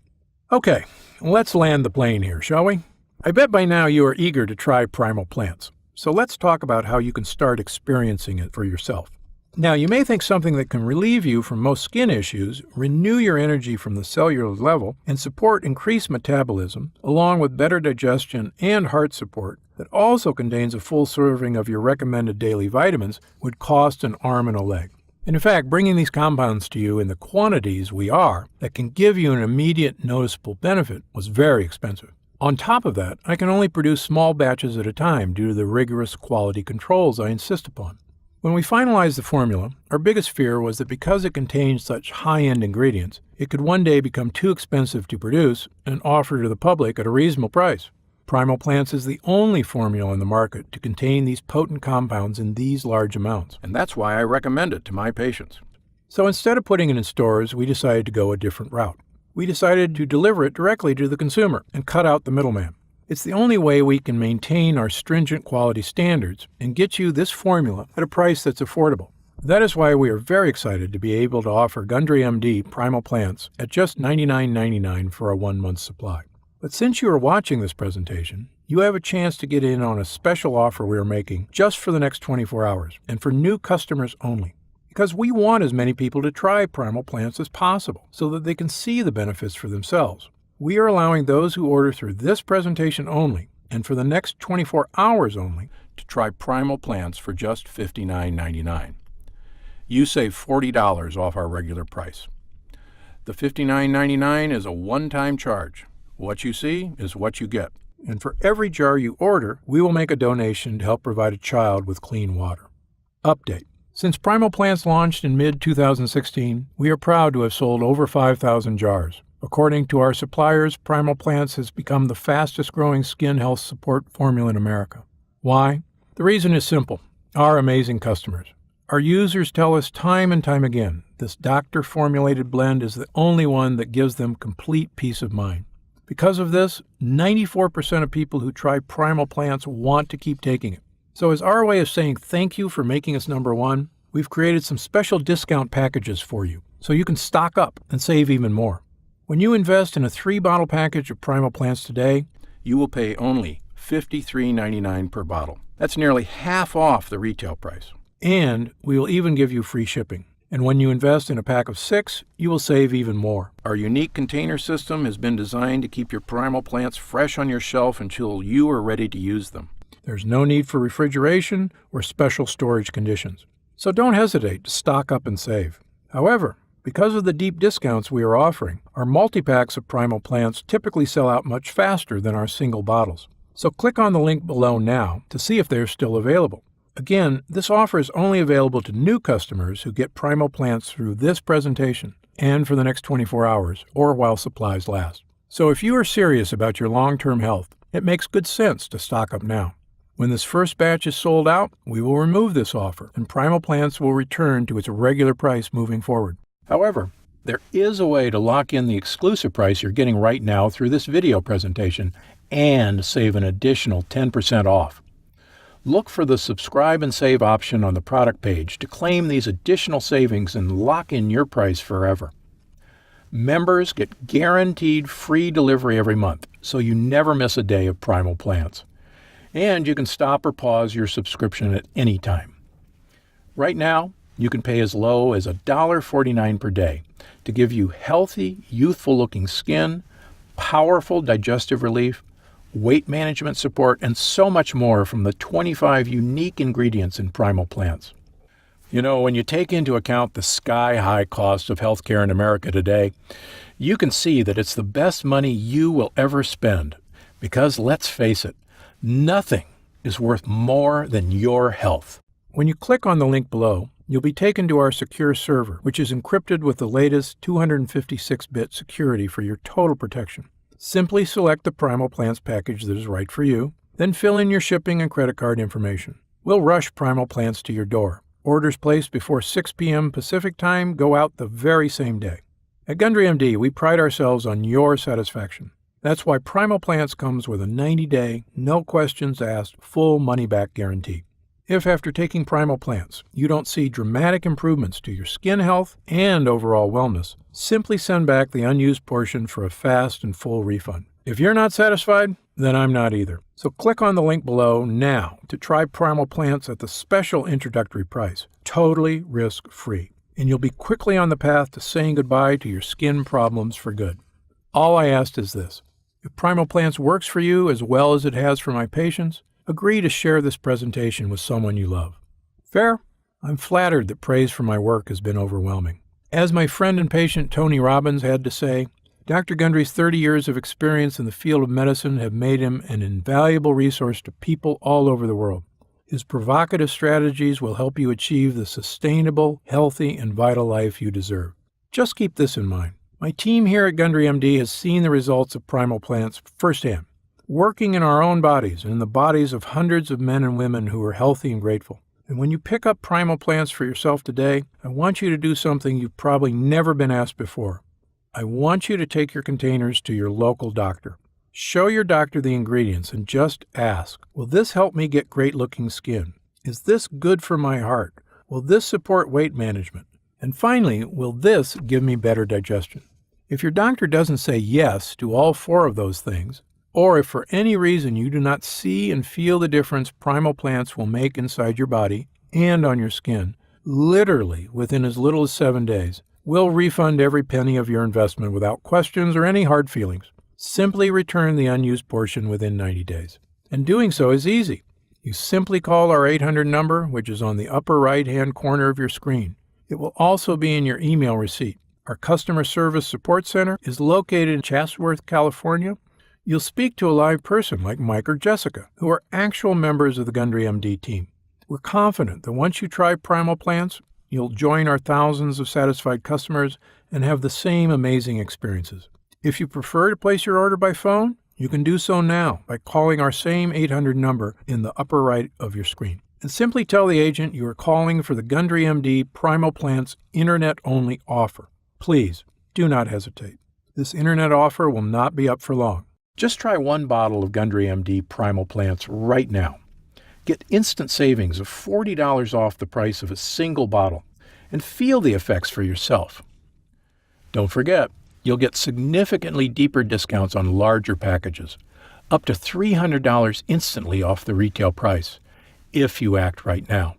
A: Okay, let's land the plane here, shall we? I bet by now you are eager to try Primal Plants, so let's talk about how you can start experiencing it for yourself. Now, you may think something that can relieve you from most skin issues, renew your energy from the cellular level, and support increased metabolism, along with better digestion and heart support, that also contains a full serving of your recommended daily vitamins, would cost an arm and a leg. And in fact, bringing these compounds to you in the quantities we are that can give you an immediate noticeable benefit was very expensive. On top of that, I can only produce small batches at a time due to the rigorous quality controls I insist upon. When we finalized the formula, our biggest fear was that because it contained such high-end ingredients, it could one day become too expensive to produce and offer to the public at a reasonable price. Primal Plants is the only formula on the market to contain these potent compounds in these large amounts, and that's why I recommend it to my patients. So instead of putting it in stores, we decided to go a different route. We decided to deliver it directly to the consumer and cut out the middleman. It's the only way we can maintain our stringent quality standards and get you this formula at a price that's affordable. That is why we are very excited to be able to offer Gundry MD Primal Plants at just $99.99 for a 1-month supply. But since you are watching this presentation, you have a chance to get in on a special offer we are making just for the next 24 hours and for new customers only. Because we want as many people to try Primal Plants as possible so that they can see the benefits for themselves. We are allowing those who order through this presentation only and for the next 24 hours only to try Primal Plants for just $59.99. You save $40 off our regular price. The $59.99 is a one-time charge. What you see is what you get. And for every jar you order, we will make a donation to help provide a child with clean water. Update. Since Primal Plants launched in mid-2016, we are proud to have sold over 5,000 jars. According to our suppliers, Primal Plants has become the fastest-growing skin health support formula in America. Why? The reason is simple. Our amazing customers. Our users tell us time and time again, this doctor-formulated blend is the only one that gives them complete peace of mind. Because of this, 94% of people who try Primal Plants want to keep taking it. So as our way of saying thank you for making us number one, we've created some special discount packages for you, so you can stock up and save even more. When you invest in a 3-bottle package of Primal Plants today, you will pay only $53.99 per bottle. That's nearly half off the retail price. And we will even give you free shipping. And when you invest in a pack of 6, you will save even more. Our unique container system has been designed to keep your Primal Plants fresh on your shelf until you are ready to use them. There's no need for refrigeration or special storage conditions. So don't hesitate to stock up and save. However, because of the deep discounts we are offering, our multi-packs of Primal Plants typically sell out much faster than our single bottles. So click on the link below now to see if they're still available. Again, this offer is only available to new customers who get Primal Plants through this presentation and for the next 24 hours or while supplies last. So if you are serious about your long-term health, it makes good sense to stock up now. When this first batch is sold out, we will remove this offer and Primal Plants will return to its regular price moving forward. However, there is a way to lock in the exclusive price you're getting right now through this video presentation and save an additional 10% off. Look for the subscribe and save option on the product page to claim these additional savings and lock in your price forever. Members get guaranteed free delivery every month, so you never miss a day of Primal Plants. And you can stop or pause your subscription at any time. Right now, you can pay as low as $1.49 per day to give you healthy, youthful-looking skin, powerful digestive relief, weight management support, and so much more from the 25 unique ingredients in Primal Plants. You know, when you take into account the sky-high cost of healthcare in America today, you can see that it's the best money you will ever spend. Because let's face it, nothing is worth more than your health. When you click on the link below, you'll be taken to our secure server, which is encrypted with the latest 256-bit security for your total protection. Simply select the Primal Plants package that is right for you, then fill in your shipping and credit card information. We'll rush Primal Plants to your door. Orders placed before 6 p.m. Pacific Time go out the very same day. At Gundry MD, we pride ourselves on your satisfaction. That's why Primal Plants comes with a 90-day, no questions asked, full money-back guarantee. If after taking Primal Plants, you don't see dramatic improvements to your skin health and overall wellness, simply send back the unused portion for a fast and full refund. If you're not satisfied, then I'm not either. So click on the link below now to try Primal Plants at the special introductory price, totally risk-free. And you'll be quickly on the path to saying goodbye to your skin problems for good. All I ask is this. If Primal Plants works for you as well as it has for my patients, agree to share this presentation with someone you love. Fair? I'm flattered that praise for my work has been overwhelming. As my friend and patient Tony Robbins had to say, Dr. Gundry's 30 years of experience in the field of medicine have made him an invaluable resource to people all over the world. His provocative strategies will help you achieve the sustainable, healthy, and vital life you deserve. Just keep this in mind. My team here at Gundry MD has seen the results of Primal Plants firsthand, working in our own bodies and in the bodies of hundreds of men and women who are healthy and grateful. And when you pick up Primal Plants for yourself today, I want you to do something you've probably never been asked before. I want you to take your containers to your local doctor. Show your doctor the ingredients and just ask, will this help me get great-looking skin? Is this good for my heart? Will this support weight management? And finally, will this give me better digestion? If your doctor doesn't say yes to all 4 of those things, or if for any reason you do not see and feel the difference Primal Plants will make inside your body and on your skin, literally within as little as 7 days, we'll refund every penny of your investment without questions or any hard feelings. Simply return the unused portion within 90 days. And doing so is easy. You simply call our 800 number, which is on the upper right-hand corner of your screen. It will also be in your email receipt. Our customer service support center is located in Chatsworth, California. You'll speak to a live person like Mike or Jessica, who are actual members of the Gundry MD team. We're confident that once you try Primal Plants, you'll join our thousands of satisfied customers and have the same amazing experiences. If you prefer to place your order by phone, you can do so now by calling our same 800 number in the upper right of your screen. And simply tell the agent you are calling for the Gundry MD Primal Plants Internet-only offer. Please, do not hesitate. This Internet offer will not be up for long. Just try 1 bottle of Gundry MD Primal Plants right now. Get instant savings of $40 off the price of a single bottle and feel the effects for yourself. Don't forget, you'll get significantly deeper discounts on larger packages, up to $300 instantly off the retail price, if you act right now.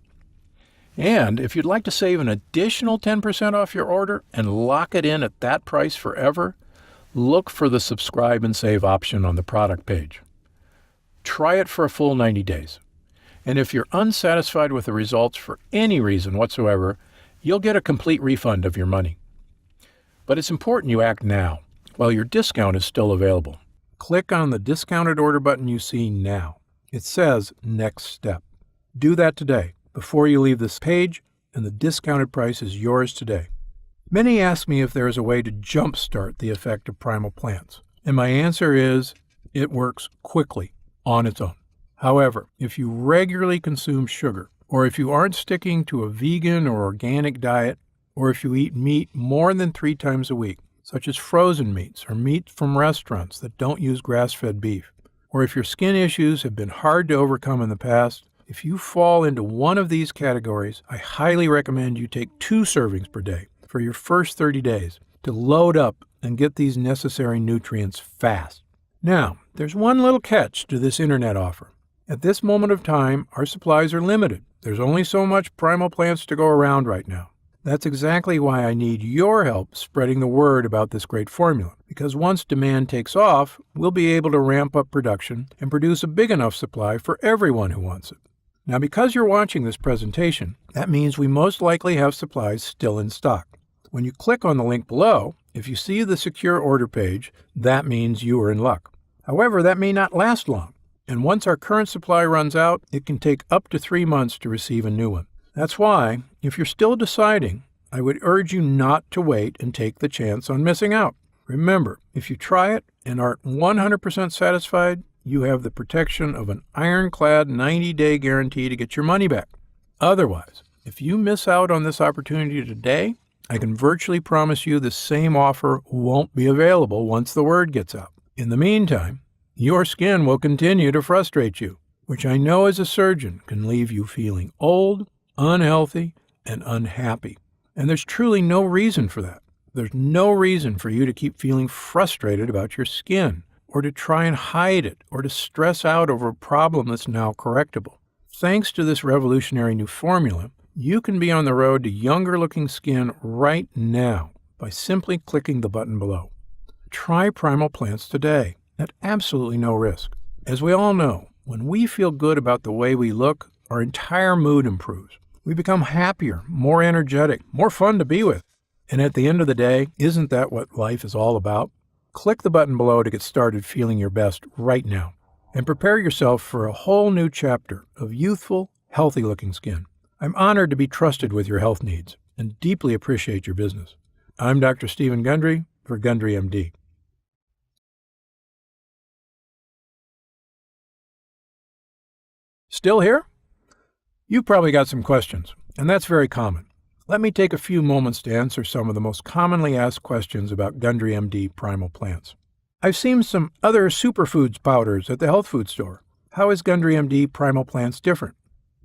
A: And if you'd like to save an additional 10% off your order and lock it in at that price forever, look for the subscribe and save option on the product page. Try it for a full 90 days. And if you're unsatisfied with the results for any reason whatsoever, you'll get a complete refund of your money. But it's important you act now, while your discount is still available. Click on the discounted order button you see now. It says Next Step. Do that today, before you leave this page, and the discounted price is yours today. Many ask me if there is a way to jumpstart the effect of Primal Plants, and my answer is, it works quickly, on its own. However, if you regularly consume sugar, or if you aren't sticking to a vegan or organic diet, or if you eat meat more than 3 times a week, such as frozen meats or meat from restaurants that don't use grass-fed beef, or if your skin issues have been hard to overcome in the past, if you fall into one of these categories, I highly recommend you take 2 servings per day for your first 30 days to load up and get these necessary nutrients fast. Now, there's one little catch to this Internet offer. At this moment of time, our supplies are limited. There's only so much Primal Plants to go around right now. That's exactly why I need your help spreading the word about this great formula, because once demand takes off, we'll be able to ramp up production and produce a big enough supply for everyone who wants it. Now, because you're watching this presentation, that means we most likely have supplies still in stock. When you click on the link below, if you see the secure order page, that means you are in luck. However, that may not last long, and once our current supply runs out, it can take up to 3 months to receive a new one. That's why, if you're still deciding, I would urge you not to wait and take the chance on missing out. Remember, if you try it and aren't 100% satisfied, you have the protection of an ironclad 90-day guarantee to get your money back. Otherwise, if you miss out on this opportunity today, I can virtually promise you the same offer won't be available once the word gets out. In the meantime, your skin will continue to frustrate you, which I know as a surgeon can leave you feeling old, unhealthy, and unhappy. And there's truly no reason for that. There's no reason for you to keep feeling frustrated about your skin, or to try and hide it, or to stress out over a problem that's now correctable. Thanks to this revolutionary new formula, you can be on the road to younger-looking skin right now by simply clicking the button below. Try Primal Plants today at absolutely no risk. As we all know, when we feel good about the way we look, our entire mood improves. We become happier, more energetic, more fun to be with. And at the end of the day, isn't that what life is all about? Click the button below to get started feeling your best right now. And prepare yourself for a whole new chapter of youthful, healthy-looking skin. I'm honored to be trusted with your health needs and deeply appreciate your business. I'm Dr. Stephen Gundry for Gundry MD. Still here? You've probably got some questions, and that's very common. Let me take a few moments to answer some of the most commonly asked questions about Gundry MD Primal Plants. I've seen some other superfoods powders at the health food store. How is Gundry MD Primal Plants different?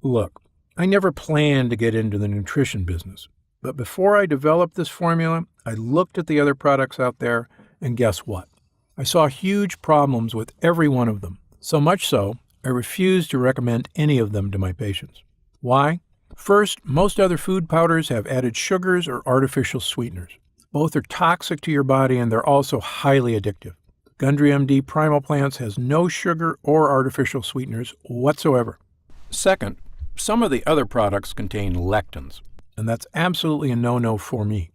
A: Look, I never planned to get into the nutrition business, but before I developed this formula, I looked at the other products out there, and guess what? I saw huge problems with every one of them, so much so, I refused to recommend any of them to my patients. Why? First, most other food powders have added sugars or artificial sweeteners. Both are toxic to your body, and they're also highly addictive. Gundry MD Primal Plants has no sugar or artificial sweeteners whatsoever. Second, some of the other products contain lectins, and that's absolutely a no-no for me.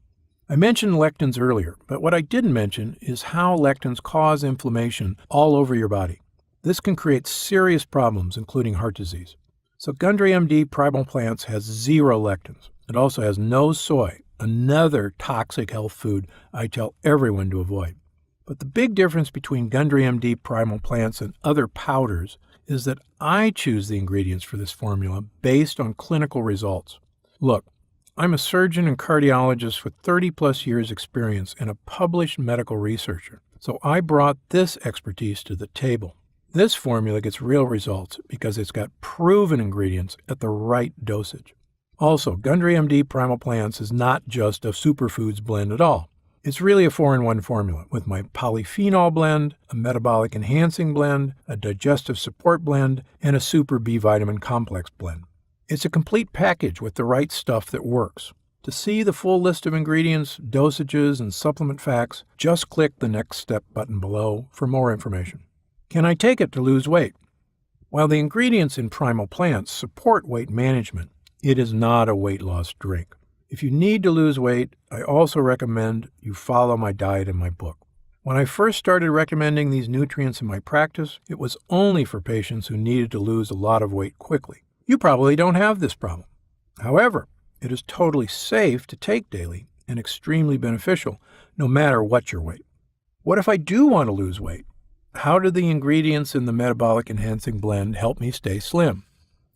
A: I mentioned lectins earlier, but what I didn't mention is how lectins cause inflammation all over your body. This can create serious problems, including heart disease. So Gundry MD Primal Plants has 0 lectins. It also has no soy, another toxic health food I tell everyone to avoid. But the big difference between Gundry MD Primal Plants and other powders is that I choose the ingredients for this formula based on clinical results. Look, I'm a surgeon and cardiologist with 30-plus years experience and a published medical researcher, so I brought this expertise to the table. This formula gets real results because it's got proven ingredients at the right dosage. Also, Gundry MD Primal Plants is not just a superfoods blend at all. It's really a 4-in-1 formula with my polyphenol blend, a metabolic enhancing blend, a digestive support blend, and a super B vitamin complex blend. It's a complete package with the right stuff that works. To see the full list of ingredients, dosages, and supplement facts, just click the Next Step button below for more information. Can I take it to lose weight? While the ingredients in Primal Plants support weight management, it is not a weight loss drink. If you need to lose weight, I also recommend you follow my diet in my book. When I first started recommending these nutrients in my practice, it was only for patients who needed to lose a lot of weight quickly. You probably don't have this problem. However, it is totally safe to take daily and extremely beneficial, no matter what your weight. What if I do want to lose weight? How do the ingredients in the metabolic enhancing blend help me stay slim?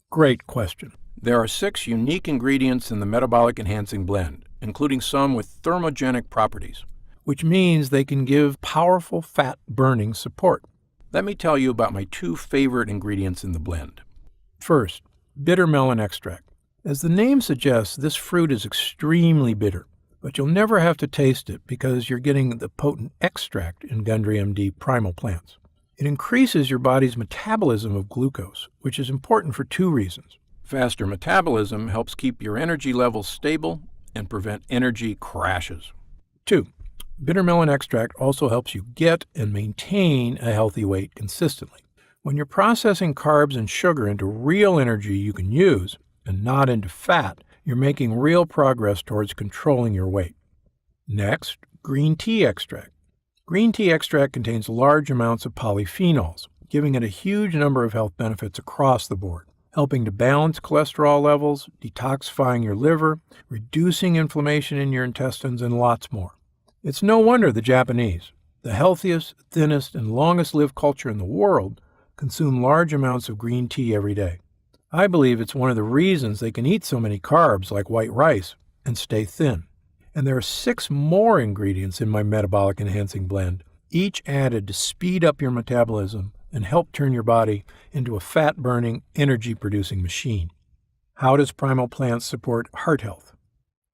A: Great question. There are 6 unique ingredients in the metabolic enhancing blend, including some with thermogenic properties, which means they can give powerful fat burning support. Let me tell you about my 2 favorite ingredients in the blend. First, bitter melon extract. As the name suggests, this fruit is extremely bitter, but you'll never have to taste it because you're getting the potent extract in Gundry MD Primal Plants. It increases your body's metabolism of glucose, which is important for 2 reasons. Faster metabolism helps keep your energy levels stable and prevent energy crashes. 2. Bitter melon extract also helps you get and maintain a healthy weight consistently. When you're processing carbs and sugar into real energy you can use, and not into fat, you're making real progress towards controlling your weight. Next, green tea extract. Green tea extract contains large amounts of polyphenols, giving it a huge number of health benefits across the board, helping to balance cholesterol levels, detoxifying your liver, reducing inflammation in your intestines, and lots more. It's no wonder the Japanese, the healthiest, thinnest, and longest-lived culture in the world, consume large amounts of green tea every day. I believe it's one of the reasons they can eat so many carbs like white rice and stay thin. And there are 6 more ingredients in my metabolic enhancing blend, each added to speed up your metabolism and help turn your body into a fat-burning, energy-producing machine. How does Primal Plants support heart health?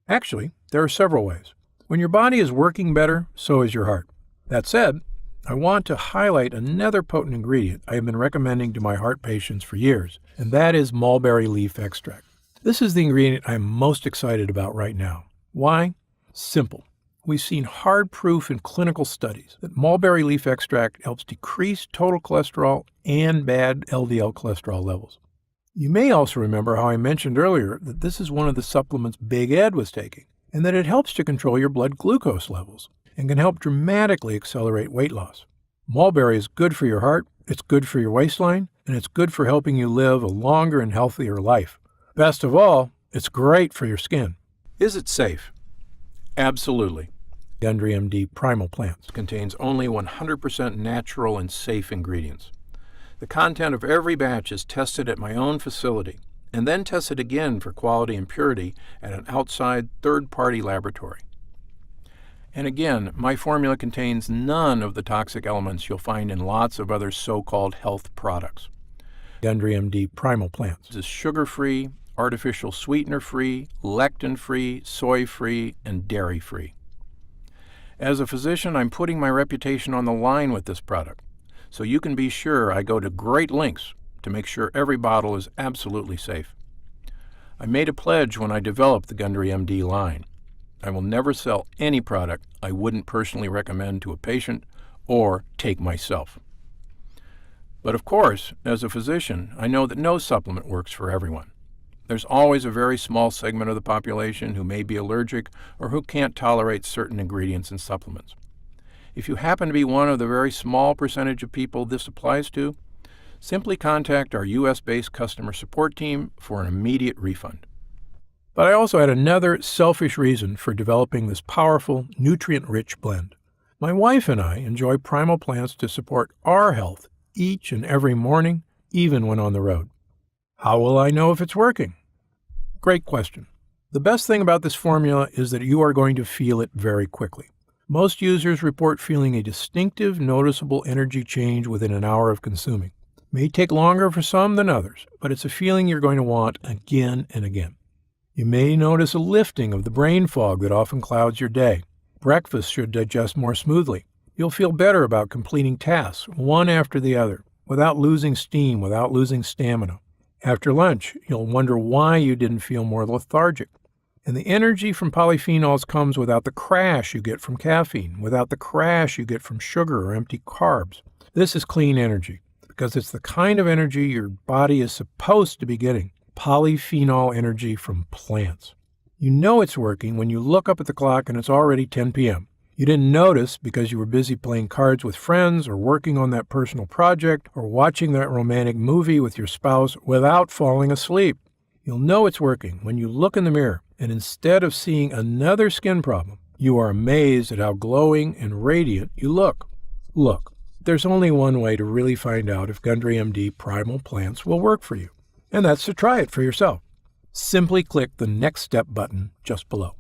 A: Actually, there are several ways. When your body is working better, so is your heart. That said, I want to highlight another potent ingredient I have been recommending to my heart patients for years, and that is mulberry leaf extract. This is the ingredient I'm most excited about right now. Why? Simple. We've seen hard proof in clinical studies that mulberry leaf extract helps decrease total cholesterol and bad LDL cholesterol levels. You may also remember how I mentioned earlier that this is one of the supplements Big Ed was taking, and that it helps to control your blood glucose levels and can help dramatically accelerate weight loss. Mulberry is good for your heart, it's good for your waistline, and it's good for helping you live a longer and healthier life. Best of all, it's great for your skin. Is it safe? Absolutely. Gundry MD Primal Plants contains only 100% natural and safe ingredients. The content of every batch is tested at my own facility and then tested again for quality and purity at an outside third-party laboratory. And again, my formula contains none of the toxic elements you'll find in lots of other so-called health products. Gundry MD Primal Plants is sugar-free, artificial sweetener-free, lectin-free, soy-free, and dairy-free. As a physician, I'm putting my reputation on the line with this product, so you can be sure I go to great lengths to make sure every bottle is absolutely safe. I made a pledge when I developed the Gundry MD line. I will never sell any product I wouldn't personally recommend to a patient or take myself. But of course, as a physician, I know that no supplement works for everyone. There's always a very small segment of the population who may be allergic or who can't tolerate certain ingredients in supplements. If you happen to be one of the very small percentage of people this applies to, simply contact our U.S.-based customer support team for an immediate refund. But I also had another selfish reason for developing this powerful, nutrient-rich blend. My wife and I enjoy Primal Plants to support our health each and every morning, even when on the road. How will I know if it's working? Great question. The best thing about this formula is that you are going to feel it very quickly. Most users report feeling a distinctive, noticeable energy change within an hour of consuming. It may take longer for some than others, but it's a feeling you're going to want again and again. You may notice a lifting of the brain fog that often clouds your day. Breakfast should digest more smoothly. You'll feel better about completing tasks, one after the other, without losing steam, without losing stamina. After lunch, you'll wonder why you didn't feel more lethargic. And the energy from polyphenols comes without the crash you get from caffeine, without the crash you get from sugar or empty carbs. This is clean energy, because it's the kind of energy your body is supposed to be getting. Polyphenol energy from plants. You know it's working when you look up at the clock and it's already 10 p.m. You didn't notice because you were busy playing cards with friends or working on that personal project or watching that romantic movie with your spouse without falling asleep. You'll know it's working when you look in the mirror and instead of seeing another skin problem, you are amazed at how glowing and radiant you look. Look, there's only one way to really find out if Gundry MD Primal Plants will work for you. And that's to try it for yourself. Simply click the Next Step button just below.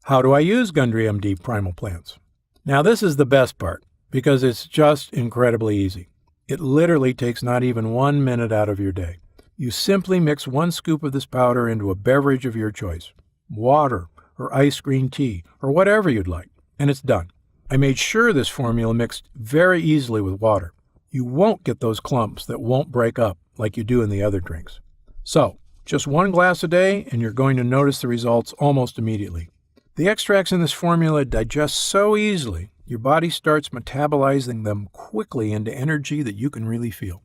A: How do I use Gundry MD Primal Plants? Now this is the best part, because it's just incredibly easy. It literally takes not even 1 minute out of your day. You simply mix 1 scoop of this powder into a beverage of your choice, water or iced green tea or whatever you'd like, and it's done. I made sure this formula mixed very easily with water. You won't get those clumps that won't break up like you do in the other drinks. So, just 1 glass a day and you're going to notice the results almost immediately. The extracts in this formula digest so easily, your body starts metabolizing them quickly into energy that you can really feel.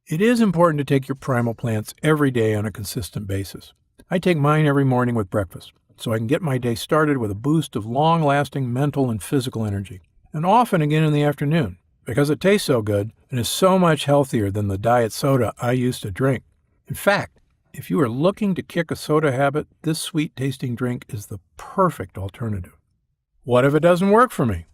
A: It is important to take your Primal Plants every day on a consistent basis. I take mine every morning with breakfast, so I can get my day started with a boost of long-lasting mental and physical energy, and often again in the afternoon, because it tastes so good and is so much healthier than the diet soda I used to drink. In fact, if you are looking to kick a soda habit, this sweet-tasting drink is the perfect alternative. What if it doesn't work for me?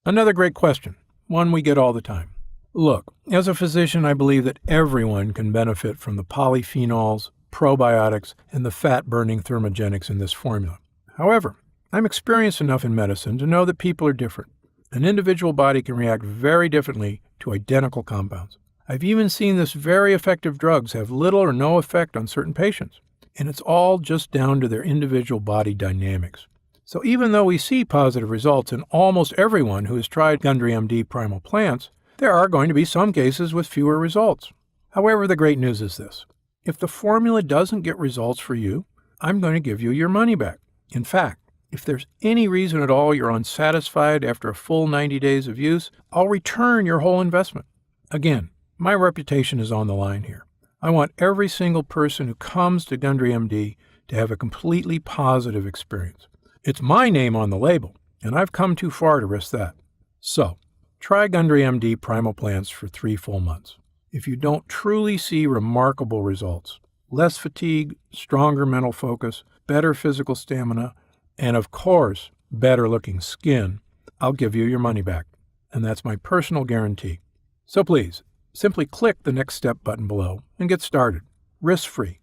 A: Another great question, one we get all the time. Look, as a physician, I believe that everyone can benefit from the polyphenols, probiotics, and the fat-burning thermogenics in this formula. However, I'm experienced enough in medicine to know that people are different. An individual body can react very differently to identical compounds. I've even seen this very effective drugs have little or no effect on certain patients, and it's all just down to their individual body dynamics. So even though we see positive results in almost everyone who has tried Gundry MD Primal Plants, there are going to be some cases with fewer results. However, the great news is this. If the formula doesn't get results for you, I'm going to give you your money back. In fact, if there's any reason at all you're unsatisfied after a full 90 days of use, I'll return your whole investment. Again, my reputation is on the line here. I want every single person who comes to Gundry MD to have a completely positive experience. It's my name on the label, and I've come too far to risk that. So, try Gundry MD Primal Plants for 3 full months. If you don't truly see remarkable results, less fatigue, stronger mental focus, better physical stamina, and of course, better looking skin, I'll give you your money back. And that's my personal guarantee. So please, simply click the Next Step button below and get started, risk-free,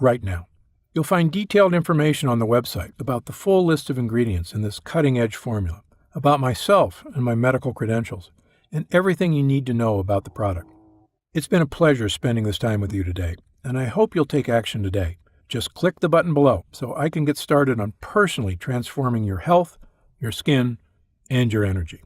A: right now. You'll find detailed information on the website about the full list of ingredients in this cutting-edge formula. about myself and my medical credentials, and everything you need to know about the product. It's been a pleasure spending this time with you today, and I hope you'll take action today. Just click the button below so I can get started on personally transforming your health, your skin, and your energy.